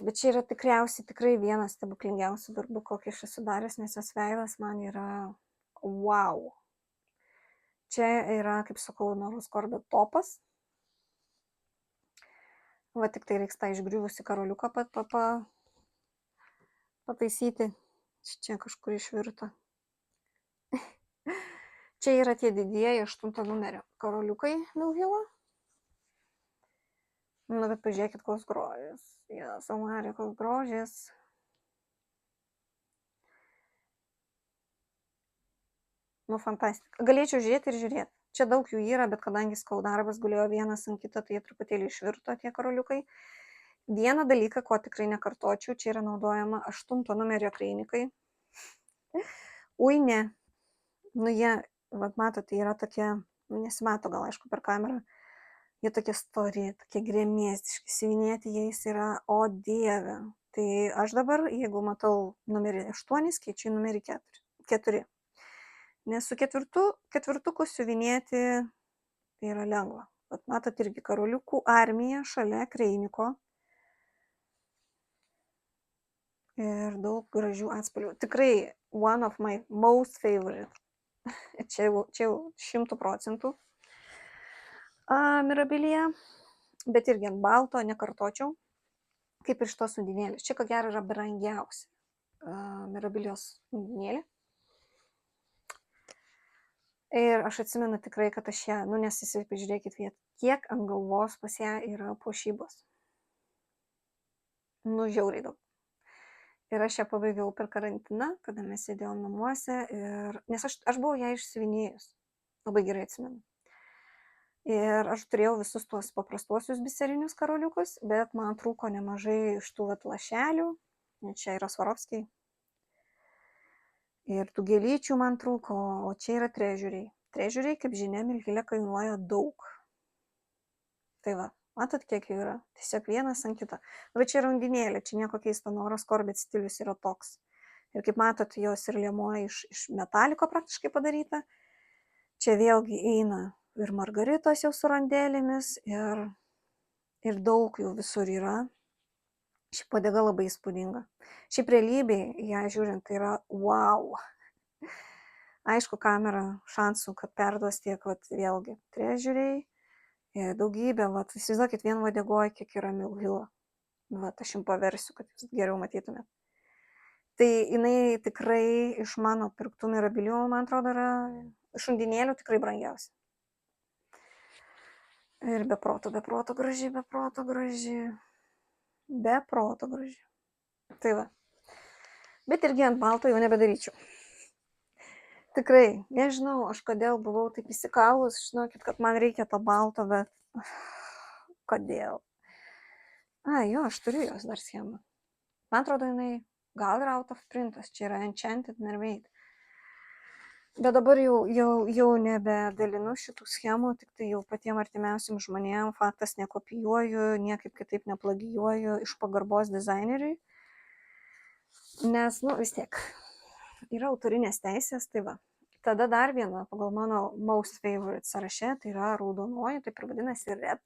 Bet čia yra tikriausiai tikrai vienas stebuklingiausių darbų, kokį aš esu daręs, nes jos veidas man yra wow. Čia yra, kaip sakau, Noros Corbett topas. Va, tik tai reiks tą išgriuvusi karoliuką pataisyti. Čia kažkur išvirta. Čia yra tie didieji 8 numerio karoliukai Milhilo. Nu, bet pažiūrėkit, koks grožis. Jėzau Marija, koks grožis. Nu, fantastika. Galėčiau žiūrėti ir žiūrėti. Čia daug jų yra, bet kadangi skaudarbas gulėjo vienas ant kito, tai jie truputėlį išvirto tie karoliukai. Vieną dalyką, ko tikrai nekartočiau, čia yra naudojama 8 numerio kreinikai. Ui, ne. Nu, jie, vat matote, yra tokie, nesimato gal aišku per kamerą, jie tokie stori, tokie gremėstiški, siuvinėti jais yra, o dieve. Tai aš dabar, jeigu matau numerį 8, keičiu į numerį 4. Nes su ketvirtuku siuvinėti yra lengva. Vat matot irgi karoliukų armija šalia kreiniko. Ir daug gražių atspalvių. Tikrai one of my most favorite. Čia jau 100%. Mirabilia. Bet irgi ant balto nekartočiau. Kaip ir šitos undinėlės. Čia ko gero yra brangiausia Mirabilijos undinėlė. Ir aš atsimenu tikrai, kad aš ją, nes pažiūrėkit, kiek ant galvos pas ją yra puošybos. Žiauriai daug. Ir aš ją pabaigiau per karantiną, kada mes sėdėjom namuose. Nes aš buvau ją išsiuvinėjus. Labai gerai atsimenu. Ir aš turėjau visus tuos paprastuosius biserinius karoliukus, bet man trūko nemažai iš tų lašelių. Čia yra Swarovskiai. Ir tų gėlyčių man trūko, o čia yra trežuriai. Trežuriai, kaip žinia, milgilė kainuoja daug. Tai va, matot, kiek jų yra? Tiesiog vienas ant kito. Bet čia yra undinėlė, čia nieko keista, Noros Corbett stilius yra toks. Ir kaip matot, jos ir liemuo iš metaliko praktiškai padaryta. Čia vėlgi eina ir margaritos jau su rondėlėmis, ir daug jų visur yra. Ši padėga labai įspūdinga. Šiaip realybėje, ją žiūrint, tai yra wow. Aišku, kamera šansų, kad perduos tiek, vėlgi, trežuriai, daugybė, įsivaizduokit, vien uodegoje, kiek yra milhilo. Aš jums paversiu, kad jūs geriau matytumėt. Tai jinai tikrai iš mano pirktų mirabilių, man atrodo, yra iš undinėlių tikrai brangiausia. Ir be proto graži, be proto graži. Tai va. Bet irgi ant balto jau nebedaryčiau. Tikrai, nežinau, aš kodėl buvau taip įsikalus, žinokit, kad man reikia to balto, bet kodėl? Jo, aš turiu jos dar schemą. Man atrodo, jinai gal yra out of printas, čia yra Enchanted Mermaid. Bet dabar jau nebedalinu šitų schemų, tik tai jau patiem artimiausiam žmonėm, faktas nekopijuoju, niekaip kitaip neplagijuoju iš pagarbos dizaineriui. Nes, vis tiek, yra autorinės teisės, tai va. Tada dar viena, pagal mano most favorite sąraše, tai yra raudonoji, taip ir vadinasi red.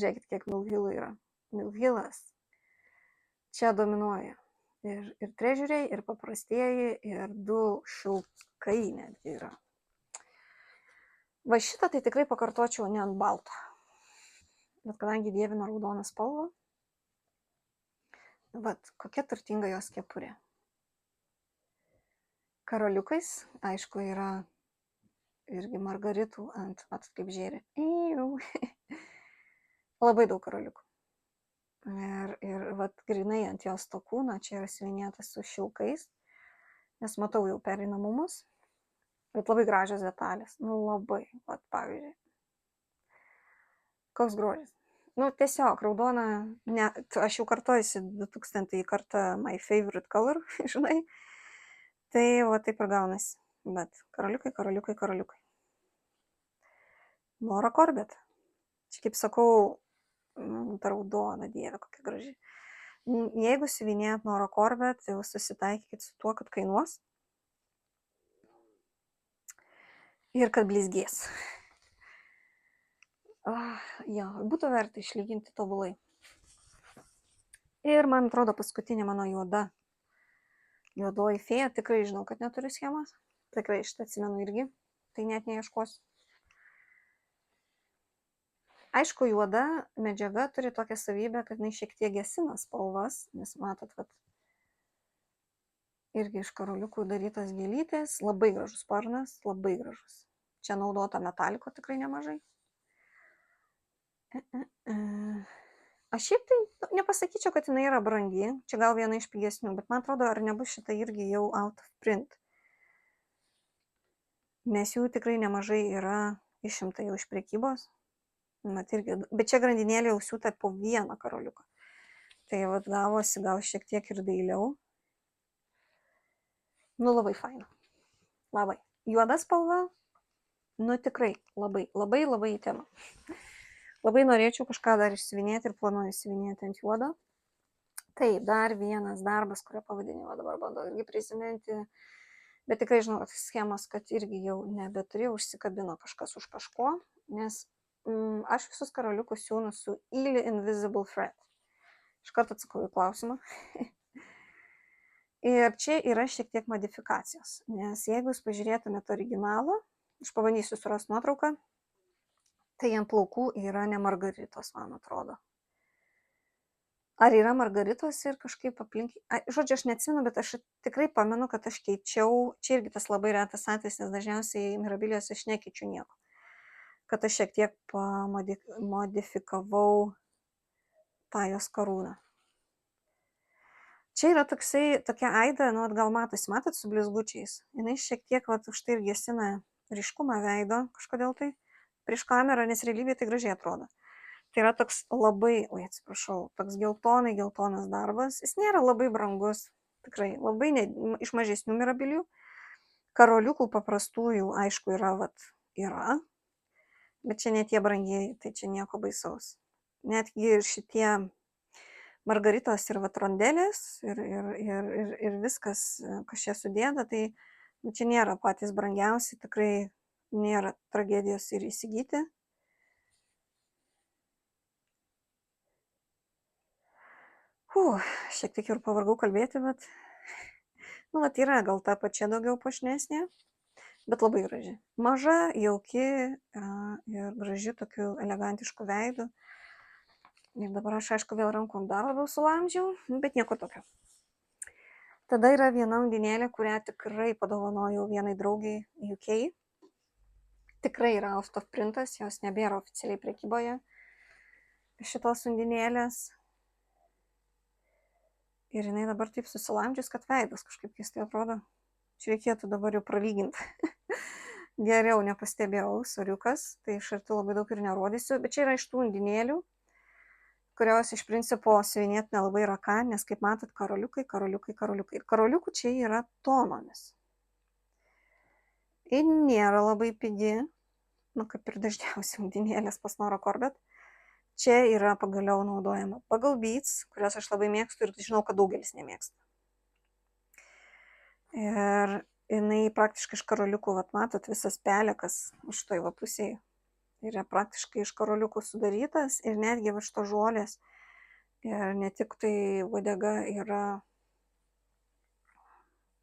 Žiūrėkit, kiek milhilų yra. Milhilas čia dominuoja. Ir trežuriai, ir paprastieji, ir 2 šilkai netgi yra. Va šitą tai tikrai pakartočiau ne ant balto. Bet kadangi dievinu raudoną spalvą, kokia turtinga jos kepurė. Karoliukais, aišku, yra irgi margaritų ant, matot kaip žėri. Labai daug karoliukų. Ir grinai ant jos to kūno, čia yra siuvinėtas su šilkais, nes matau jau pereinamumus, bet labai gražios detalės, labai, pavyzdžiui. Koks grožis. Tiesiog raudona, aš jau kartojusi 2000 kartą my favorite color, žinai, tai taip ir gaunasi, bet karoliukai. Nora Corbett. Čia kaip sakau, raudona, dieve, kokia graži. Jeigu siuvinėjat Nora Corbett, jau susitaikykit su tuo, kad kainuos ir kad blizgės. Būtų verta išlyginti tobulai. Ir man atrodo paskutinė mano juodoji fėja, tikrai žinau, kad neturiu schemas. Tikrai šitą atsimenu irgi, tai net neieškosiu. Aišku, juoda medžiaga turi tokią savybę, kad jinai šiek tiek gesina spalvas, nes matot, irgi iš karoliukų darytas gėlytės, labai gražus sparnas, labai gražus. Čia naudota metaliko tikrai nemažai. Aš šiaip tai nepasakyčiau, kad jinai yra brangi, čia gal viena iš pigesnių, bet man atrodo, ar nebus šita irgi jau out of print. Nes jų tikrai nemažai yra išimta jau iš prekybos. Bet čia grandinėlė jau siūta po vieną karoliuką. Tai vat gavosi gal šiek tiek ir dailiau. Nu, labai faina. Labai. Juoda spalva, nu tikrai labai į temą. Labai norėčiau kažką dar išsiuvinėti ir planuoju išsiuvinėti ant juodo. Taip, dar vienas darbas, kurio pavadinimą dabar bandau irgi prisiminti. Bet tikrai žinau, kad schemas, kad irgi jau nebeturiu, užsikabino kažkas už kažko, nes aš visus karoliukus siūnu su Ili Invisible Thread. Iš karto atsakau į klausimą. Ir čia yra šiek tiek modifikacijos, nes jeigu jūs pažiūrėtumėte originalą, aš pabandysiu surasti nuotrauką, tai ant plaukų yra ne margaritos, man atrodo. Ar yra margaritos ir kažkaip aplink... Žodžiu, aš neatsimenu, bet aš tikrai pamenu, kad aš keičiau, čia irgi tas labai retas atvejis, nes dažniausiai mirabilijos aš nekeičiu nieko. Kad aš šiek tiek modifikavau tą jos karūną. Čia yra tokia aida, nu, gal matot su blizgučiais. Jis šiek tiek, už tai ir gesina ryškumą veido, kažkodėl tai, prieš kamerą, nes realybėje tai gražiai atrodo. Tai yra toks labai, toks geltonas darbas. Jis nėra labai brangus, tikrai, labai iš mažesnių mirabilių. Karoliukų paprastųjų, aišku, yra, bet čia ne tie brangieji, tai čia nieko baisaus. Netgi ir šitie margaritos ir rondelės ir viskas, kas čia sudėta, tai čia nėra patys brangiausi, tikrai nėra tragedijos ir įsigyti. Šiek tiek ir pavargau kalbėti, bet yra gal ta pačia daugiau puošnesnė, bet labai graži. Maža, jauki ir graži tokiu elegantišku veidu. Ir dabar aš, aišku, vėl rankom dar labiau sulamdžiau, bet nieko tokio. Tada yra viena undinėlė, kurią tikrai padovanojau vienai draugiai UK. Tikrai yra out of printas, jos nebėra oficialiai prekyboje. Šitos undinėlės. Ir jinai dabar taip susilamdžius, kad veidas kažkaip keistai atrodo. Čia reikėtų dabar jau pralyginti. Geriau nepastebėjau, soriukas, tai iš arti labai daug ir nerodysiu. Bet čia yra iš tų undinėlių, kurios iš principo siuvinėti nelabai yra ką, nes kaip matot, karoliukai. Ir karoliukų čia yra tonomis. Ir nėra labai pigi, kaip ir dažniausiai undinėlės pas Nora Corbett. Čia yra pagaliau naudojama Bugle Beads, kurias aš labai mėgstu ir žinau, kad daugelis nemėgsta. Ir jinai praktiškai iš karoliukų, matot, visas pelekas už toj pusėje yra praktiškai iš karoliukų sudarytas ir netgi šito žolės. Ir ne tik tai uodega yra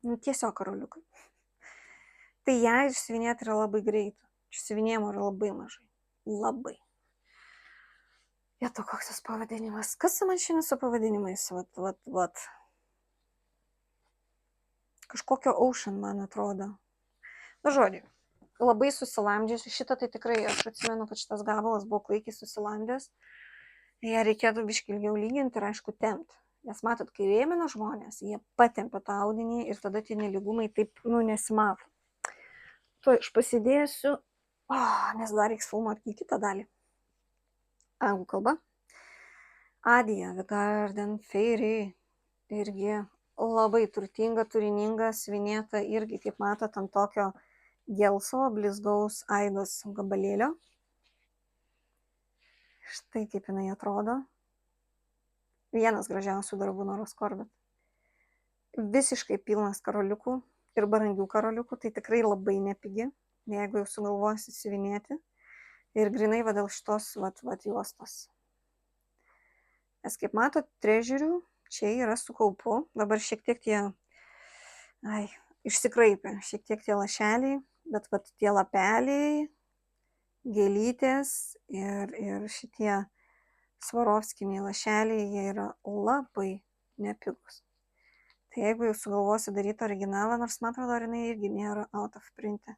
tiesiog karoliukai. Tai ją išsiuvinėti yra labai greita. Išsiuvinėjimo yra labai mažai. Labai. Vieto, koks tas pavadinimas. Kas man šiandien su pavadinimais? Kažkokio Ocean, man atrodo. Nu, žodžiu, labai susilamdžiusi. Šitą tai tikrai, aš atsimenu, kad šitas gabalas buvo klaikiai susilamdęs. Ją reikėtų biškį ilgiau lyginti ir, aišku, tempti. Nes matot, kai rėmina žmonės, jie patempia tą audinį ir tada tie nelygumai taip, nesimato. Tuo aš pasidėsiu, nes dar reiks filmuoti į kitą dalį. Anglų kalba. Adia, The Garden Fairy. Irgi labai turtinga, turininga, siuvinėta irgi, kaip matot, ant tokio gelsvo, blizgaus aidos gabalėlio. Štai kaip jinai atrodo. Vienas gražiausių darbų Noros Corbett. Visiškai pilnas karoliukų ir brangių karoliukų, tai tikrai labai nepigi, jeigu jau sugalvosi siuvinėti. Ir grinai dėl šitos juostos. Nes kaip matot, trežerių čia yra su kaupu. Dabar šiek tiek tie išsikraipė, šiek tiek tie lašeliai, bet tie lapeliai, gėlytės ir šitie svarovskiniai lašeliai, jie yra labai nepigus. Tai jeigu jau sugalvosi daryti originalą, nors man atrodo, jinai irgi nėra out of print.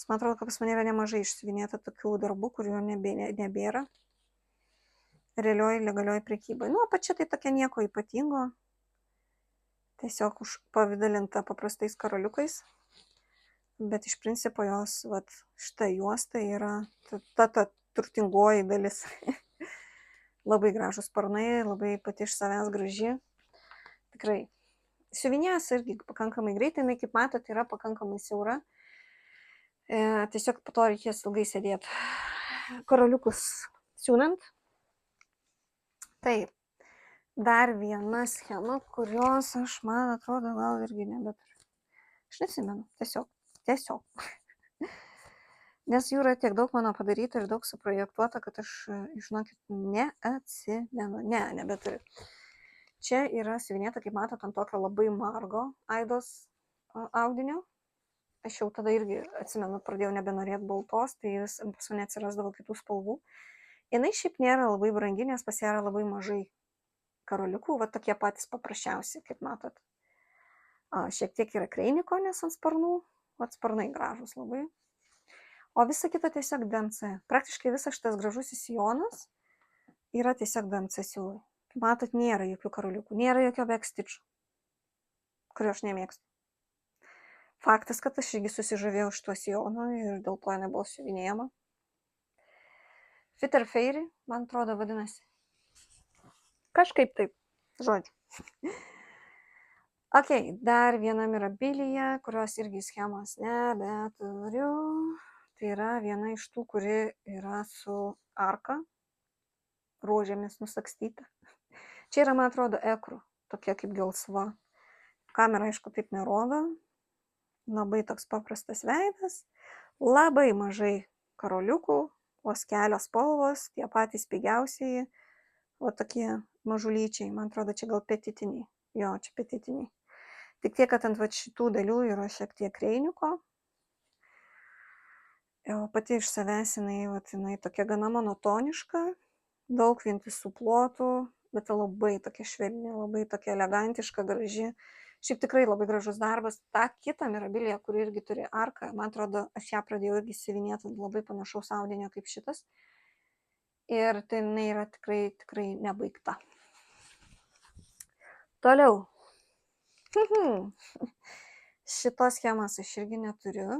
Man atrodo, kad pas mane yra nemažai išsiuvinėta tokių darbų, kurių nebėra realioj, legalioj prekybai. Apačia tai tokia nieko ypatingo. Tiesiog pavidalinta paprastais karoliukais. bet iš principo jos, vat, šita juosta yra ta turtingoji dalis. Labai gražus sparnai, labai pati iš savęs graži. Tikrai. Siuvinės irgi pakankamai greitai, jinai, kaip matot, yra pakankamai siaura. Tiesiog po to reikės ilgai sėdėti karoliukus siūnant. Taip. Dar viena schema, kurios aš, man atrodo, gal irgi nebeturiu. Aš nesimenu. Tiesiog. Nes jų yra tiek daug mano padaryta ir daug suprojektuota, kad aš, žinokit, neatsimenu. Nebeturiu. Čia yra siuvinėta, kaip matot, ant tokio labai margo aidos audinio. Aš jau tada irgi atsimenu, pradėjau nebenorėti baltos, tai vis pas mane atsirasdavo kitų spalvų. Jinai šiaip nėra labai brangi, nes pas ją yra labai mažai karoliukų, va tokie patys paprasčiausi, kaip matot. Šiek tiek yra kreiniko, nes ant sparnų, va sparnai gražus labai. O visa kita tiesiog DMC. Praktiškai visas šitas gražusis sijonas yra tiesiog DMC siūlai. Kaip matot, nėra jokių karoliukų, nėra jokio backstitch, kurio aš nemėgstu. Faktas, kad aš irgi susižavėjau šituo sijonu ir dėl to jinai buvo siuvinėjama. Fit or Fairy, man atrodo, vadinasi. Kažkaip taip, žodžiu. Ok, dar viena Mirabilia, kurios irgi schemos nebeturiu. Tai yra viena iš tų, kuri yra su arka, rožėmis nusakstyta. Čia yra, man atrodo, ekru, tokia kaip gelsva. Kamera, aišku, taip nerodo. Labai toks paprastas veidas. Labai mažai karoliukų, vos kelios spalvos, tie patys pigiausiai. O tokie mažulyčiai, man atrodo, čia gal petitiniai. Jo, čia petitiniai. Tik tiek, kad ant šitų dalių yra šiek tiek kreiniko. O pati iš savęs jinai tokia gana monotoniška, daug vientisų plotų, bet labai tokia švelni, labai tokia elegantiška, graži. Šiaip tikrai labai gražus darbas. Ta kita Mirabilia, kuri irgi turi arką, man atrodo, aš ją pradėjau irgi siuvinėti labai panašaus audinio kaip šitas. Ir tai jinai yra tikrai nebaigta. Toliau. Šitos schemas aš irgi neturiu.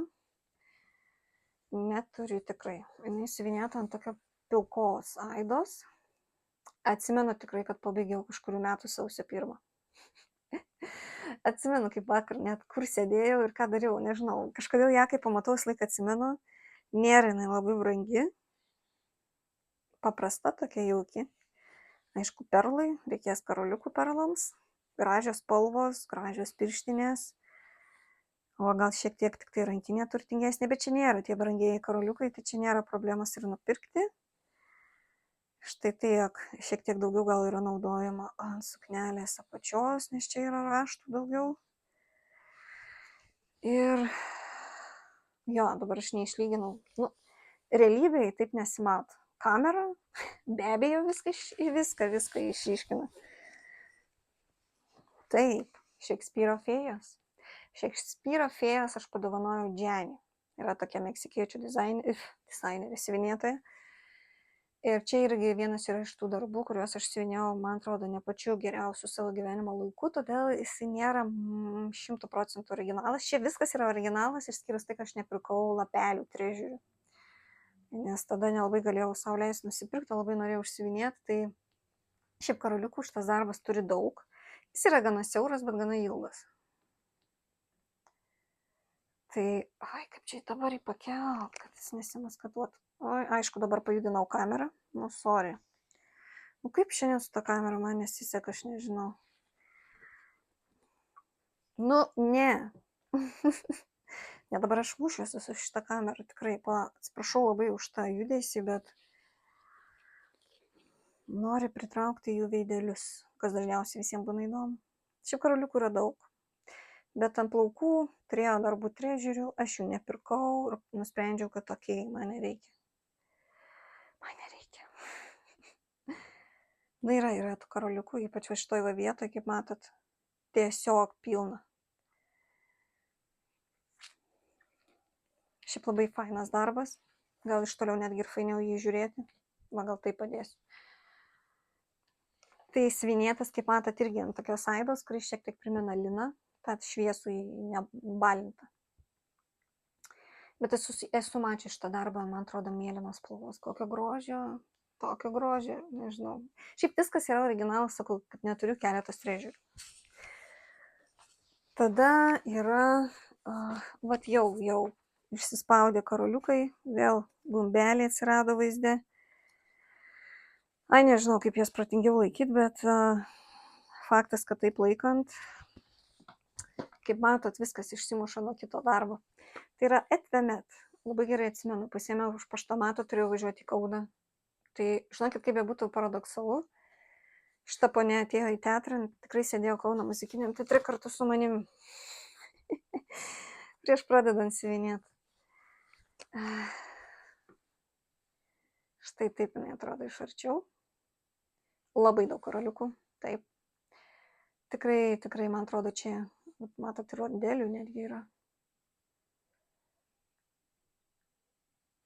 Neturiu tikrai. Jinai siuvinėta ant tokio pilkos aidos. Atsimenu tikrai, kad pabaigiau kažkurių metų sausio 1. Atsimenu, kaip vakar net kur sėdėjau ir ką dariau, nežinau. Kažkodėl ją, kai pamatau, visą laiką atsimenu. Nėra jinai labai brangi. Paprasta, tokia jauki. Aišku, perlai, reikės karoliukų perlams. Gražios spalvos, gražios pirštinės. O gal šiek tiek tik tai rankinė turtingesnė, bet čia nėra tie brangieji karoliukai, tai čia nėra problemos ir nupirkti. Štai tiek, šiek tiek daugiau gal yra naudojama ant suknelės apačios, nes čia yra raštų daugiau. Ir jo, dabar aš neišlyginau. Realybėje taip nesimato. Kamera be abejo viską išryškina. Taip, Šekspyro fėjos. Šekspyro fėjas aš padovanojau Jenny. Yra tokia meksikiečių dizainerė, siuvinėtoja. Ir čia irgi vienas yra iš tų darbų, kuriuos aš siuvinėjau, man atrodo, ne pačiu geriausiu savo gyvenimo laiku, todėl jisai nėra 100% originalas. Čia viskas yra originalas, išskyrus tai, kad aš nepirkau lapelių trežiūrių. Nes tada nelabai galėjau sau leisti nusipirkti, labai norėjau užsiuvinėti. Tai šiaip karoliukų šitas darbas turi daug. Jis yra gana siauras, bet gana ilgas. Tai, kaip čia dabar įpakelt, kad jis nesimaskatuotų. Aišku, dabar pajudinau kamerą. Sorry. Kaip šiandien su ta kamera man nesiseka, aš nežinau. Ne. Ne, dabar aš mušiuosi su šitą kamerą, tikrai. Atsiprašau labai už tą judesį, bet nori pritraukti jų veidelius, kas dažniausiai visiems būna įdomu. Šiaip karoliukų yra daug. Bet ant plaukų turėjo dar būti trežiūrių, aš jų nepirkau ir nusprendžiau, kad okei, man nereikia. Yra tų karoliukų, ypač va šitoj vietoje, kaip matot, tiesiog pilna. Šiaip labai fainas darbas, gal iš toliau netgi ir fainiau jį žiūrėti, gal tai padėsiu. Tai siuvinėtas, kaip matot, irgi ant tokios aidos, kuris šiek tiek primena liną. Tad šviesų į nebalintą. Bet esu mačius šitą darbą, man atrodo, mėlynos spalvos. Kokio grožio, tokio grožio, nežinau. Šiaip viskas yra originalas, sakau, kad neturiu keletos trežių. Tada yra, vat jau išsispaudė karoliukai, vėl gumbeliai atsirado vaizde. Ai, nežinau, kaip jas protingiau laikyti, bet faktas, kad taip laikant, kaip matot, viskas išsimuša nuo kito darbo. Tai yra etvemet. Labai gerai atsimenu, pasiėmiau už paštomato, turėjau važiuoti į Kauną. Tai, žinokit, kaip būtų paradoksalu, šita ponė atėjo į teatrą, tikrai sėdėjo Kauno muzikiniam teatre kartu su manim. Prieš pradedant siuvinėti. Štai taip jinai atrodo iš arčiau. Labai daug karoliukų, taip. Tikrai, man atrodo, čia, matot, ir rondelių netgi yra.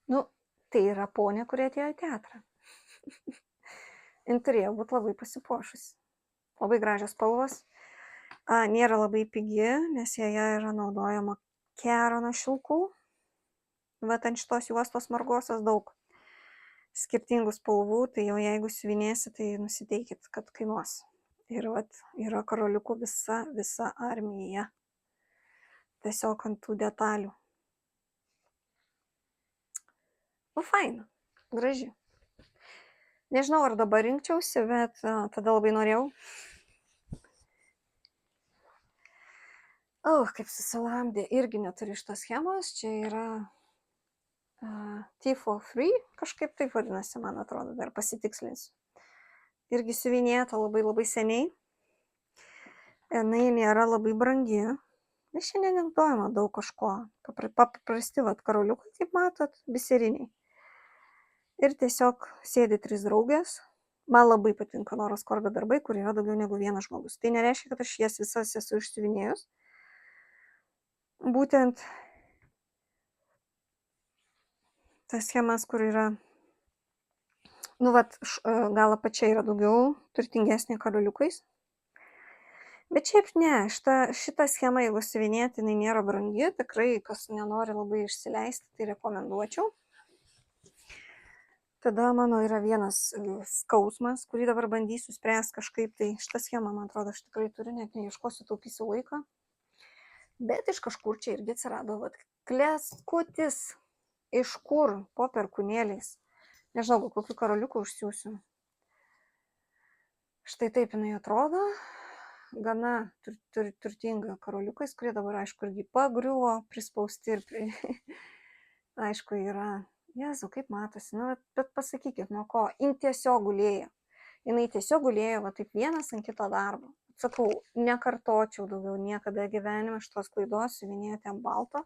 Nu, tai yra ponė, kurie atėjo į teatrą. Jin turėjo būti labai pasipuošusi. Labai gražios spalvos. Nėra labai pigi, nes joje yra naudojama kerono šilkų. Vat ant šitos juostos margosios daug skirtingų spalvų, tai jau jeigu siuvinėsi, tai nusiteikit, kad kainuos. Ir vat yra karoliukų visa armija. Tiesiog ant tų detalių. Nu, faina, graži. Nežinau, ar dabar rinkčiausi, bet tada labai norėjau. Kaip susilamdė, irgi neturiu šitos schemos, čia yra Tifo Free, kažkaip taip vadinasi, man atrodo, dar pasitikslinsiu. Irgi siuvinėta labai seniai. Jinai nėra labai brangi, nes šiandien naudojama daug kažko. Paprasti karoliukai, kaip matot, biseriniai. Ir tiesiog sėdi 3 draugės. Man labai patinka Noros Kordo darbai, kur yra daugiau negu vienas žmogus. Tai nereiškia, kad aš jas visas esu išsiuvinėjus. Būtent tas schemas, kur yra, gal apačia yra daugiau turtingesnė karoliukais. Bet šiaip ne, šitą schemą, jeigu siuvinėti, jinai nėra brangi, tikrai, kas nenori labai išsileisti, tai rekomenduočiau. Tada mano yra vienas skausmas, kurį dabar bandysiu spręsti kažkaip, tai šitą schemą, man atrodo, aš tikrai turiu, net neieškosiu, taupysiu laiką. Bet iš kažkur čia irgi atsirado, kleskutis, iš kur, po perkūnėliais. Nežinau, kokių karoliukų užsiūsiu. Štai taip jinai atrodo, gana turtinga karoliukais, kurie dabar, aišku, irgi pagriuvo, prispausti ir aišku, yra... Jezu, kaip matosi, bet pasakykit, nuo ko, jin tiesiog gulėjo. Jinai tiesiog gulėjo, taip vienas ant kito darbo. Sakau, nekartočiau daugiau niekada gyvenime šitos klaidos siuvinėti ant balto.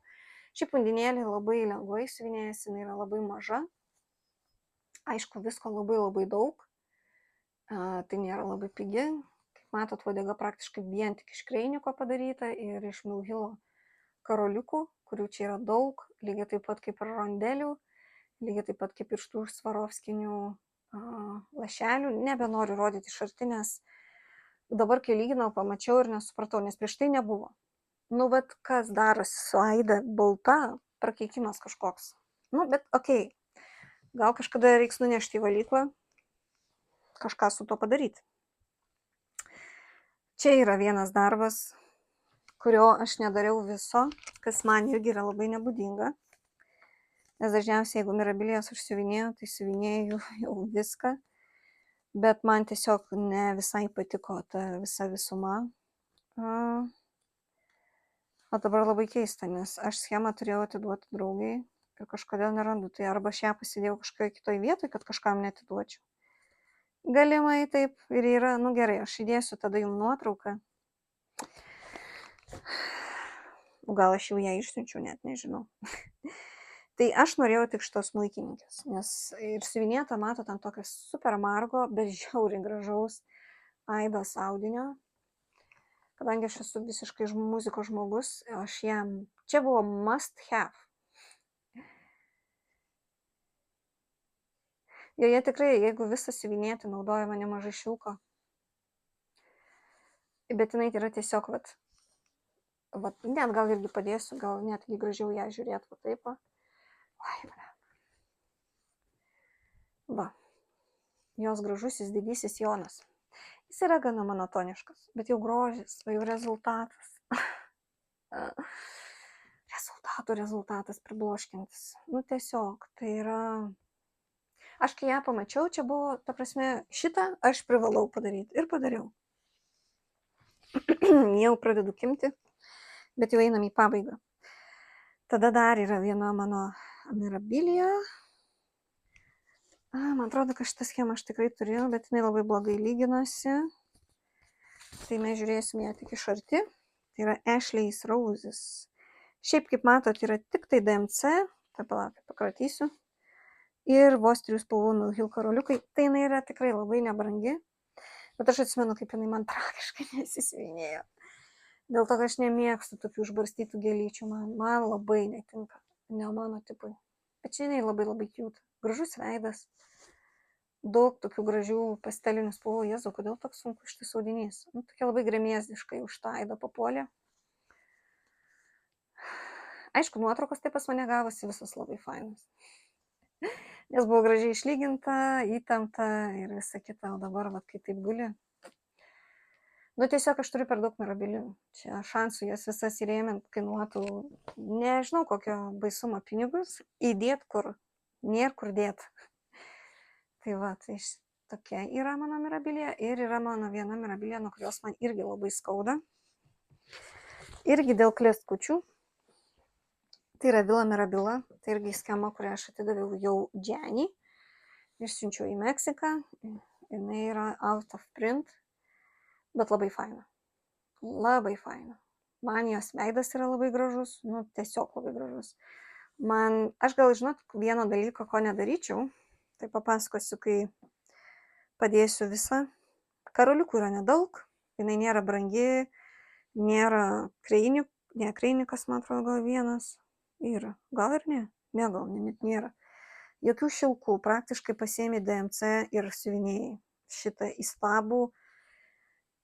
Šiaip undinėlė labai lengvai siuvinėjasi, jinai yra labai maža. Aišku, visko labai daug. Tai nėra labai pigi. Kaip matot, uodega praktiškai vien tik iš kreiniko padaryta ir iš Milhilo karoliukų, kurių čia yra daug, lygiai taip pat kaip ir rondelių. Lygiai taip pat kaip ir šitų svarovskinių lašelių. Nebenoriu rodyti iš arti, nes dabar, kai lyginau, pamačiau ir nesupratau, nes prieš tai nebuvo. Bet kas darosi su Aida balta, prakeikimas kažkoks. Bet okei, gal kažkada reiks nunešti į valyklą, kažką su to padaryti. Čia yra vienas darbas, kurio aš nedariau viso, kas man irgi yra labai nebūdinga. Nes dažniausiai, jeigu mirabilijas aš siuvinėjau, tai siuvinėjau jau viską, bet man tiesiog ne visai patiko ta visa visuma. O dabar labai keista, nes aš schemą turėjau atiduoti draugai ir kažkodėl nerandu, tai arba aš ją pasidėjau kažkokioje kitoje vietoje, kad kažkam neatiduočiau. Galimai taip ir yra, gerai, aš įdėsiu tada jums nuotrauką. Gal aš jau ją išsiunčiau, net nežinau. Tai aš norėjau tik šitos smuikininkės, nes ir siuvinėta, matot, ant tokio super margo, bet žiauriai gražaus Aidos audinio. Kadangi aš esu visiškai muzikos žmogus, čia buvo must have. Ir jie tikrai, jeigu visą siuvinėti, naudojama nemažai šilko. Bet jinai yra tiesiog, net gal irgi padėsiu, gal netgi gražiau ją žiūrėti, taip. Va. Jos gražusis didysis Jonas. Jis yra gana monotoniškas, bet jau grožis, jau rezultatas. Rezultatas pribloškiantis. Nu tiesiog, tai yra... Aš kai ją pamačiau, čia buvo, ta prasme, šitą aš privalau padaryti. Ir padariau. Jau pradedu kimti, bet jau einam į pabaigą. Tada dar yra viena mano Mirabilia. Man atrodo, kad šitą schemą aš tikrai turėjau, bet jinai labai blogai lyginasi. Tai mes žiūrėsim ją tik iš arti. Tai yra Ashley's Roses. Šiaip, kaip matot, yra tik tai DMC. Tai palaukit, pakratysiu. Ir vos 3 spalvų Mill Hill karoliukai. Tai jinai yra tikrai labai nebrangi. Bet aš atsimenu, kaip jinai man tragiškai nesisvinėjo. Dėl to, kad aš nemėgstu tokių užbarstytų gėlyčių. Man labai netinka. Ne mano tipui. Bet čia jinai labai labai cute. Gražus veidas. Daug tokių gražių pastelinių spalvų. Jėzau, kodėl toks sunku šitas audinys? Nu, tokia labai gremėzdiškai už tą aidą papuolė. Aišku, nuotraukos taip pas mane gavosi visos labai fainos. Nes buvo gražiai išlyginta, įtempta ir visa kita. O dabar, vat, kai taip guli. Nu, tiesiog aš turiu per daug Mirabilių. Čia šansų jas visas įrėmint kainuotų, nežinau kokio baisumo pinigus, įdėt kur, nėr kur dėt. Tai va, tai tokia yra mano Mirabilia ir yra mano viena Mirabilia, nuo kurios man irgi labai skauda. Irgi dėl klėskučių. Tai yra Villa Mirabila, tai irgi schema, kurią aš atidaviau jau Jenny. Išsiunčiau į Meksiką, jinai yra out of print. Bet labai faina. Labai faina. Man jos veidas yra labai gražus. Nu, tiesiog labai gražus. Aš gal žinot, vieno dalyko, ko nedaryčiau. Tai papasakosiu, kai padėsiu visą. Karoliukų yra nedaug. Jinai nėra brangi. Nėra kreinių. Ne, kreinikas, man atrodo, gal vienas. Yra. Gal ir ne? Ne, gal net nėra. Jokių šilkų. Praktiškai pasiėmė DMC ir siuvinėjai. Šitą įstabų.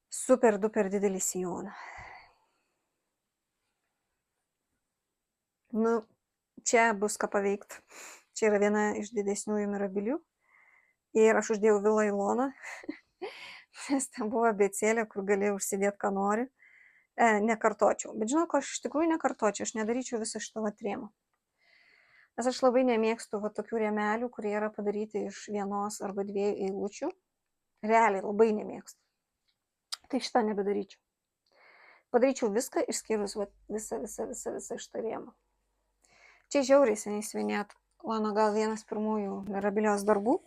Super duper didelį sijoną. Nu, čia bus ką paveikti. Čia yra viena iš didesniųjų Mirabilių. Ir aš uždėjau Villa Ilona. Nes ten buvo abėcėlė, kur galėjau užsidėti, ką nori. Nekartočiau. Bet žinau, ko aš iš tikrųjų nekartočiau. Aš nedaryčiau visą šitą rėmą. Nes aš labai nemėgstu tokių rėmelių, kurie yra padaryti iš vienos arba 2 eilučių. Realiai labai nemėgstu. Tai šitą nebedaryčiau. Padaryčiau viską, išskyrus visą šitą rėmą. Čia žiauriai seniai svinėt. Mano gal vienas pirmųjų Mirabilios darbų.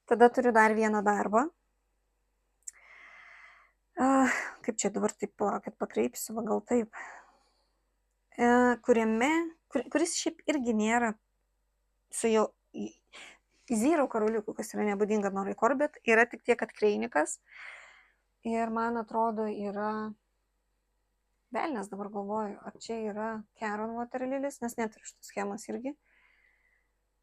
Tada turiu dar vieną darbą. Kaip čia dabar taip, kad pakreipsiu, gal taip. Kuris šiaip irgi nėra su jau Zero karoliukų, kas yra nebūdinga Norai Corbett, yra tik tiek, kad kreinikas. Ir man atrodo yra, velnias dabar galvoju, ar čia yra Caron Waterlilis, nes neturiu šitos schemos irgi.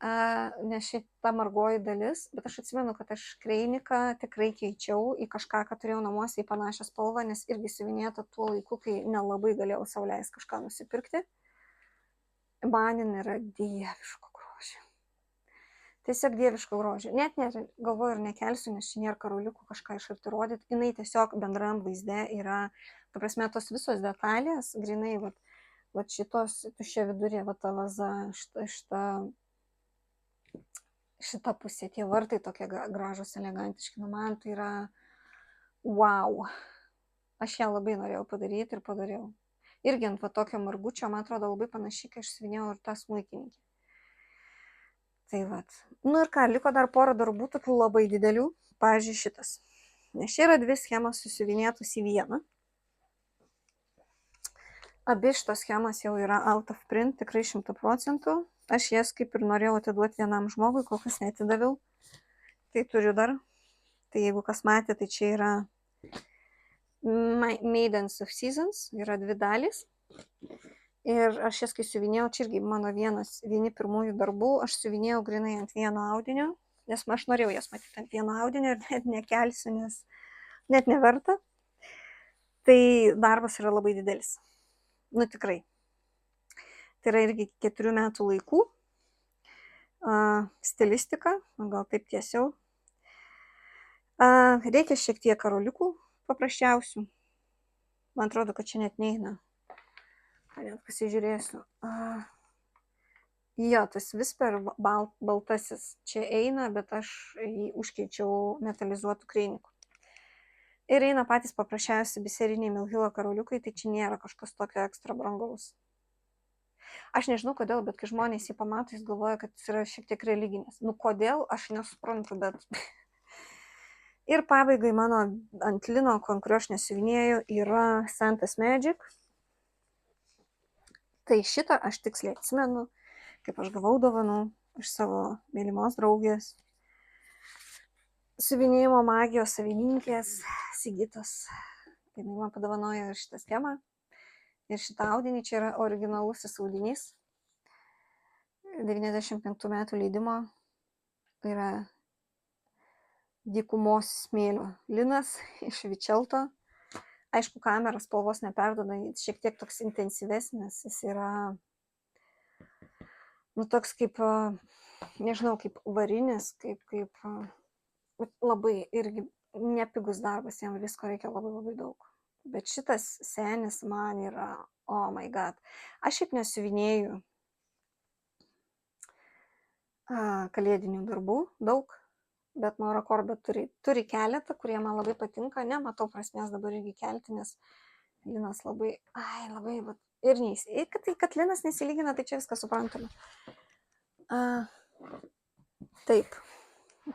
Ne šita margoji dalis, bet aš atsimenu, kad aš kreiniką tikrai keičiau į kažką, ką turėjau namuose į panašią spalvą, nes irgi siuvinėta tuo laiku, kai nelabai galėjau sau leisti kažką nusipirkti. Man yra dieviško grožio. Tiesiog dieviško grožio. Net galvoju ir nekelsiu, nes čia nėra karoliukų kažką iš arti rodyti. Jinai tiesiog bendram vaizde yra, ta prasme, tos visos detalės, grinai, vat šitos tuščia vidurė, va ta vaza, šita pusė, tie vartai tokie gražus, elegantiški. Man tai yra wow. Aš ją labai norėjau padaryti ir padariau. Irgi ant va tokio margučio, man atrodo, labai panašiai, kai aš svinėjau ir tą smuikininkį. Tai vat. Nu ir ką, liko dar porą darbų, tokių labai didelių. Pavyzdžiui, šitas. Nes čia yra 2 schemos susivinėtus į vieną. Abi šitos schemos jau yra out of print, tikrai 100%. Aš jas kaip ir norėjau atiduoti vienam žmogui, kol kas neatidaviau. Tai turiu dar. Tai jeigu kas matė, tai čia yra Maidens of Seasons. Yra 2 dalys. Ir aš jas kai siuvinėjau, čia irgi mano vieni pirmųjų darbų, aš siuvinėjau grinai ant vieno audinio, nes aš norėjau jas matyti ant vieno audinio ir net nekelsiu, nes net neverta. Tai darbas yra labai didelis. Nu tikrai. Tai yra irgi 4 metų laikų. Stilistika, gal taip tiesiau. Reikia šiek tiek karoliukų paprasčiausių. Man atrodo, kad čia net neina. Net pasižiūrėsiu. Jo, tas Whisper baltasis čia eina, bet aš jį užkeičiau metalizuotų kreinikų. Ir eina patys paprasčiausi biseriniai Milhilo karoliukai, tai čia nėra kažkas tokio ekstra brangaus. Aš nežinau kodėl, bet kai žmonės jį pamato, jis galvoja, kad jis yra šiek tiek religinis. Nu kodėl, aš nesuprantu, bet... Ir pabaigai mano ant lino, kurio aš nesiuvinėjau, yra Santa's Magic. Tai šitą aš tiksliai atsimenu, kaip aš gavau dovanų iš savo mylimos draugės, siuvinėjimo magijos savininkės Sigitos. Jis man padovanojo ir šitą schemą. Ir šitą audinį, čia yra originalusis audinys. 95 metų leidimo. Yra dykumos smėlio linas iš Vičelto. Aišku, kamera spalvos neperduoda, jis šiek tiek toks intensyvesnis. Jis yra, nu toks kaip, nežinau, kaip varinis, kaip labai irgi nepigus darbas, jam visko reikia labai daug. Bet šitas senis man yra, oh my god. Aš šiaip nesiuvinėju kalėdinių darbų daug, bet Nora Corbett turi keletą, kurie man labai patinka. Nematau prasmės dabar irgi kelti, nes linas labai, ir neįs. Kad linas nesilygina, tai čia viską suprantame. Taip,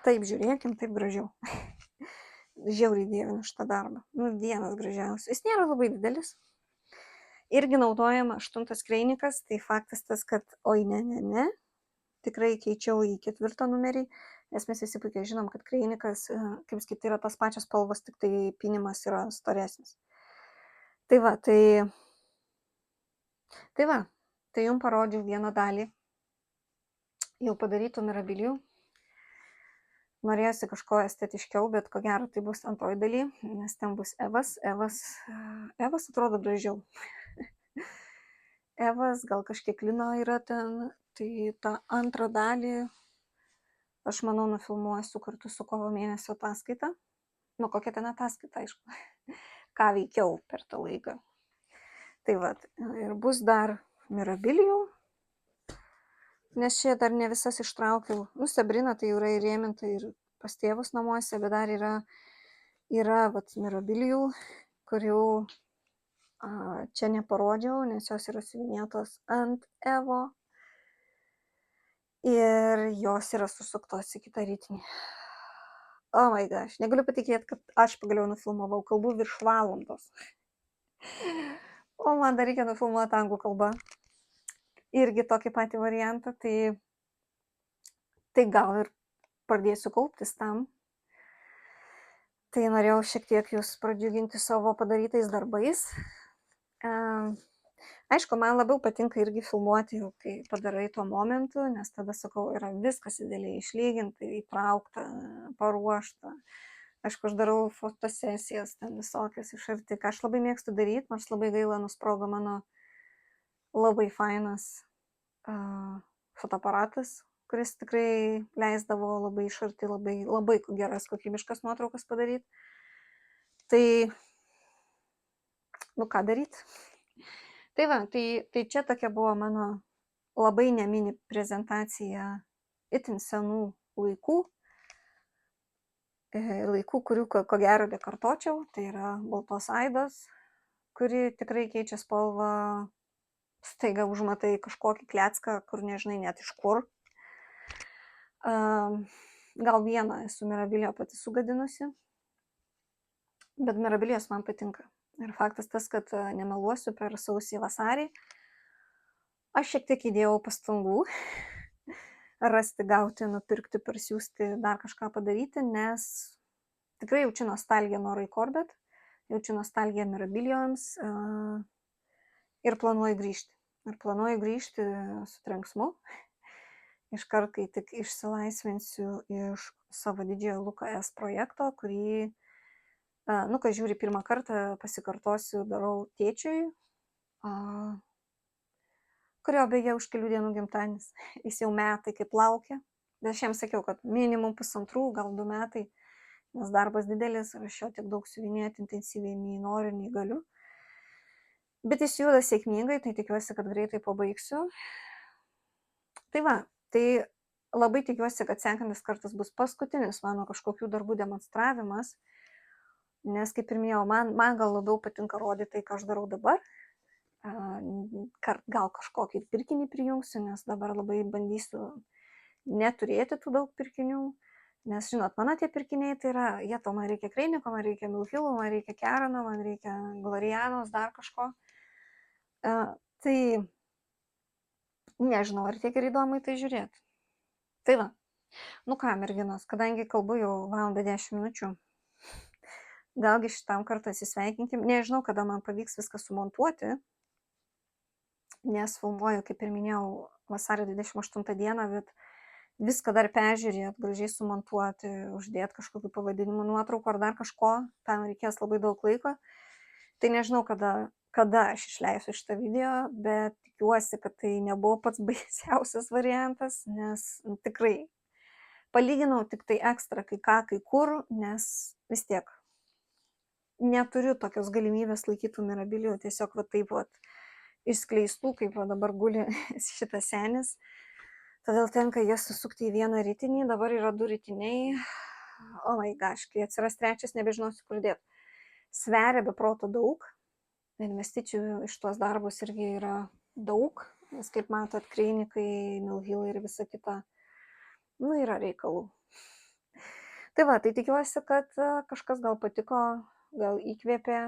žiūrėkim, taip gražiau. Žiauriai dievinu šitą darbą. Nu, vienas gražiausias. Jis nėra labai didelis. Irgi naudojama 8 kreinikas, tai faktas tas, kad oi ne. Tikrai keičiau į 4 numerį, nes mes visi puikiai žinom, kad kreinikas, kaip sakyti, yra tas pačios spalvos, tik tai pynimas yra storesnis. Tai jums parodžiau vieną dalį jau padarytų mirabilių. Norėjusi kažko estetiškiau, bet ko gero tai bus antroji daly, nes ten bus Evas. Evas atrodo gražiau. Evas, gal kažkiek lino yra ten, tai tą antrą dalį aš manau nufilmuosiu kartu su kovo mėnesio ataskaita. Nu, kokia ten ataskaita, aišku. Ką veikiau per tą laiką. Tai ir bus dar mirabilių. Nes čia dar ne visas ištraukiau. Nu, Sabrina tai yra įrėminta ir pas tėvus namuose, bet dar yra mirabilių, kurių čia neparodžiau, nes jos yra siuvinėtos ant Evo. Ir jos yra susuktos į kitą rytinį. Oh my gosh, negaliu patikėti, kad aš pagaliau nufilmavau, kalbų virš valandos. O man dar reikia nufilmuoti anglų kalbą. Irgi tokį patį variantą, tai gal ir pradėsiu kauptis tam. Tai norėjau šiek tiek jūs pradžiuginti savo padarytais darbais. Aišku, man labiau patinka irgi filmuoti, kai padarai tuo momentu, nes tada, sakau, yra viskas idealiai išlyginta, įtraukta, paruošta. Aišku, aš darau fotosesijas, ten visokias iš arti, ką aš labai mėgstu daryti, nors labai gaila nusprogo mano labai fainas fotoaparatas, kuris tikrai leisdavo labai iš arti, labai geras kokybiškas nuotraukas padaryti. Tai, nu ką daryti? Tai čia tokia buvo mano labai nemini prezentacija itin senų laikų, kurių ko gero nekartočiau. Tai yra baltos aidos, kuri tikrai keičia spalvą. Staiga užmatai kažkokį klecką, kur nežinai net iš kur. Gal vieną esu mirabilio pati sugadinusi, bet mirabilijos man patinka. Ir faktas tas, kad nemeluosiu, per sausį vasarį aš šiek tiek įdėjau pastangų rasti, gauti, nupirkti, parsiųsti, dar kažką padaryti, nes tikrai jaučiu nostalgiją Norai Corbett, jaučiu nostalgiją mirabilijoms. Ir planuoju grįžti. Ir planuoju grįžti su trenksmu. Iškart, kai tik išsilaisvinsiu iš savo didžiojo Luka S projekto, kurį, kai žiūri pirmą kartą, pasikartosiu, darau tėčiui, kurio beje už kelių dienų gimtadienis. Jis jau metai kaip laukia. Bet aš jam sakiau, kad minimum 1,5, gal 2 metai, nes darbas didelis ir aš jo tiek daug siuvinėti intensyviai nei noriu, nei galiu. Bet jis juda sėkmingai, tai tikiuosi, kad greitai pabaigsiu. Tai va, tai labai tikiuosi, kad sekantis kartas bus paskutinis mano kažkokių darbų demonstravimas, nes, kaip ir minėjau, man gal labiau patinka rodyti tai, ką aš darau dabar. Gal kažkokį pirkinį prijungsiu, nes dabar labai bandysiu neturėti tų daug pirkinių, nes, žinot, mano tie pirkiniai tai yra, man reikia Kreiniko, man reikia Milhilo, man reikia Kerano, man reikia Glorianos, dar kažko. Tai nežinau, ar tiek ir įdomu į tai žiūrėti. Tai va, nu ką, merginos, kadangi kalbu jau 1:10 minučių, galgi šitam kartą atsisveikinkim. Nežinau, kada man pavyks viską sumontuoti, nes filmuoju, kaip ir minėjau, vasario 28 dieną, bet viską dar peržiūrėt, gražiai sumontuoti, uždėti kažkokiu pavadinimu nuotraukų ar dar kažko, tam reikės labai daug laiko. Tai nežinau, kada aš išleisiu šitą video, bet tikiuosi, kad tai nebuvo pats baisiausias variantas, nes tikrai palyginau tik tai ekstra kai ką, kai kur, nes vis tiek neturiu tokios galimybės laikytų mirabilių, tiesiog va taip va išskleistų, kaip va dabar guli šitas senis. Todėl tenka jas susukti į vieną ritinį, dabar yra 2 ritiniai. O my gosh, kai atsiras 3, nebežinosiu kur dėti. Sveria be proto daug. Investicijų iš tuos darbus irgi yra daug, nes kaip matot, Kreinikai, Milhilai ir visa kita, nu yra reikalų. Tai va, tai tikiuosi, kad kažkas gal patiko, gal įkvėpė.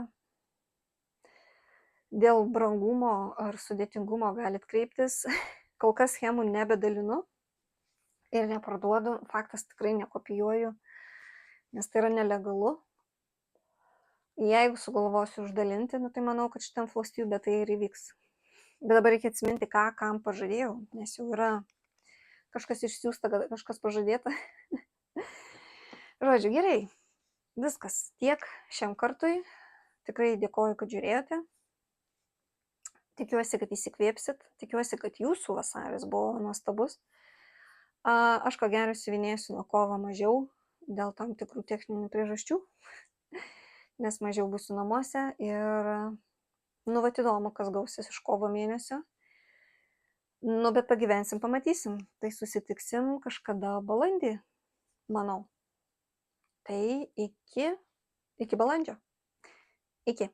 Dėl brangumo ar sudėtingumo galit kreiptis. Kol kas schemų nebedalinu ir neparduodu. Faktas, tikrai nekopijuoju, nes tai yra nelegalu. Jeigu sugalvosiu uždalinti, nu, tai manau, kad šitam flostijube tai ir įvyks. Bet dabar reikia atsiminti, kam pažadėjau, nes jau yra kažkas išsiųsta, kažkas pažadėta. Žodžiu, gerai. Viskas. Tiek šiam kartui. Tikrai dėkoju, kad žiūrėjote. Tikiuosi, kad įsikvėpsit. Tikiuosi, kad jūsų vasaris buvo nuostabus. Aš ko gero siuvinėsiu nuo kovo mažiau dėl tam tikrų techninių priežasčių, nes mažiau būsiu namuose ir nu vat įdomu, kas gausis iš kovo mėnesio. Nu, bet pagyvensim, pamatysim. Tai susitiksim kažkada balandį, manau. Tai iki balandžio. Iki.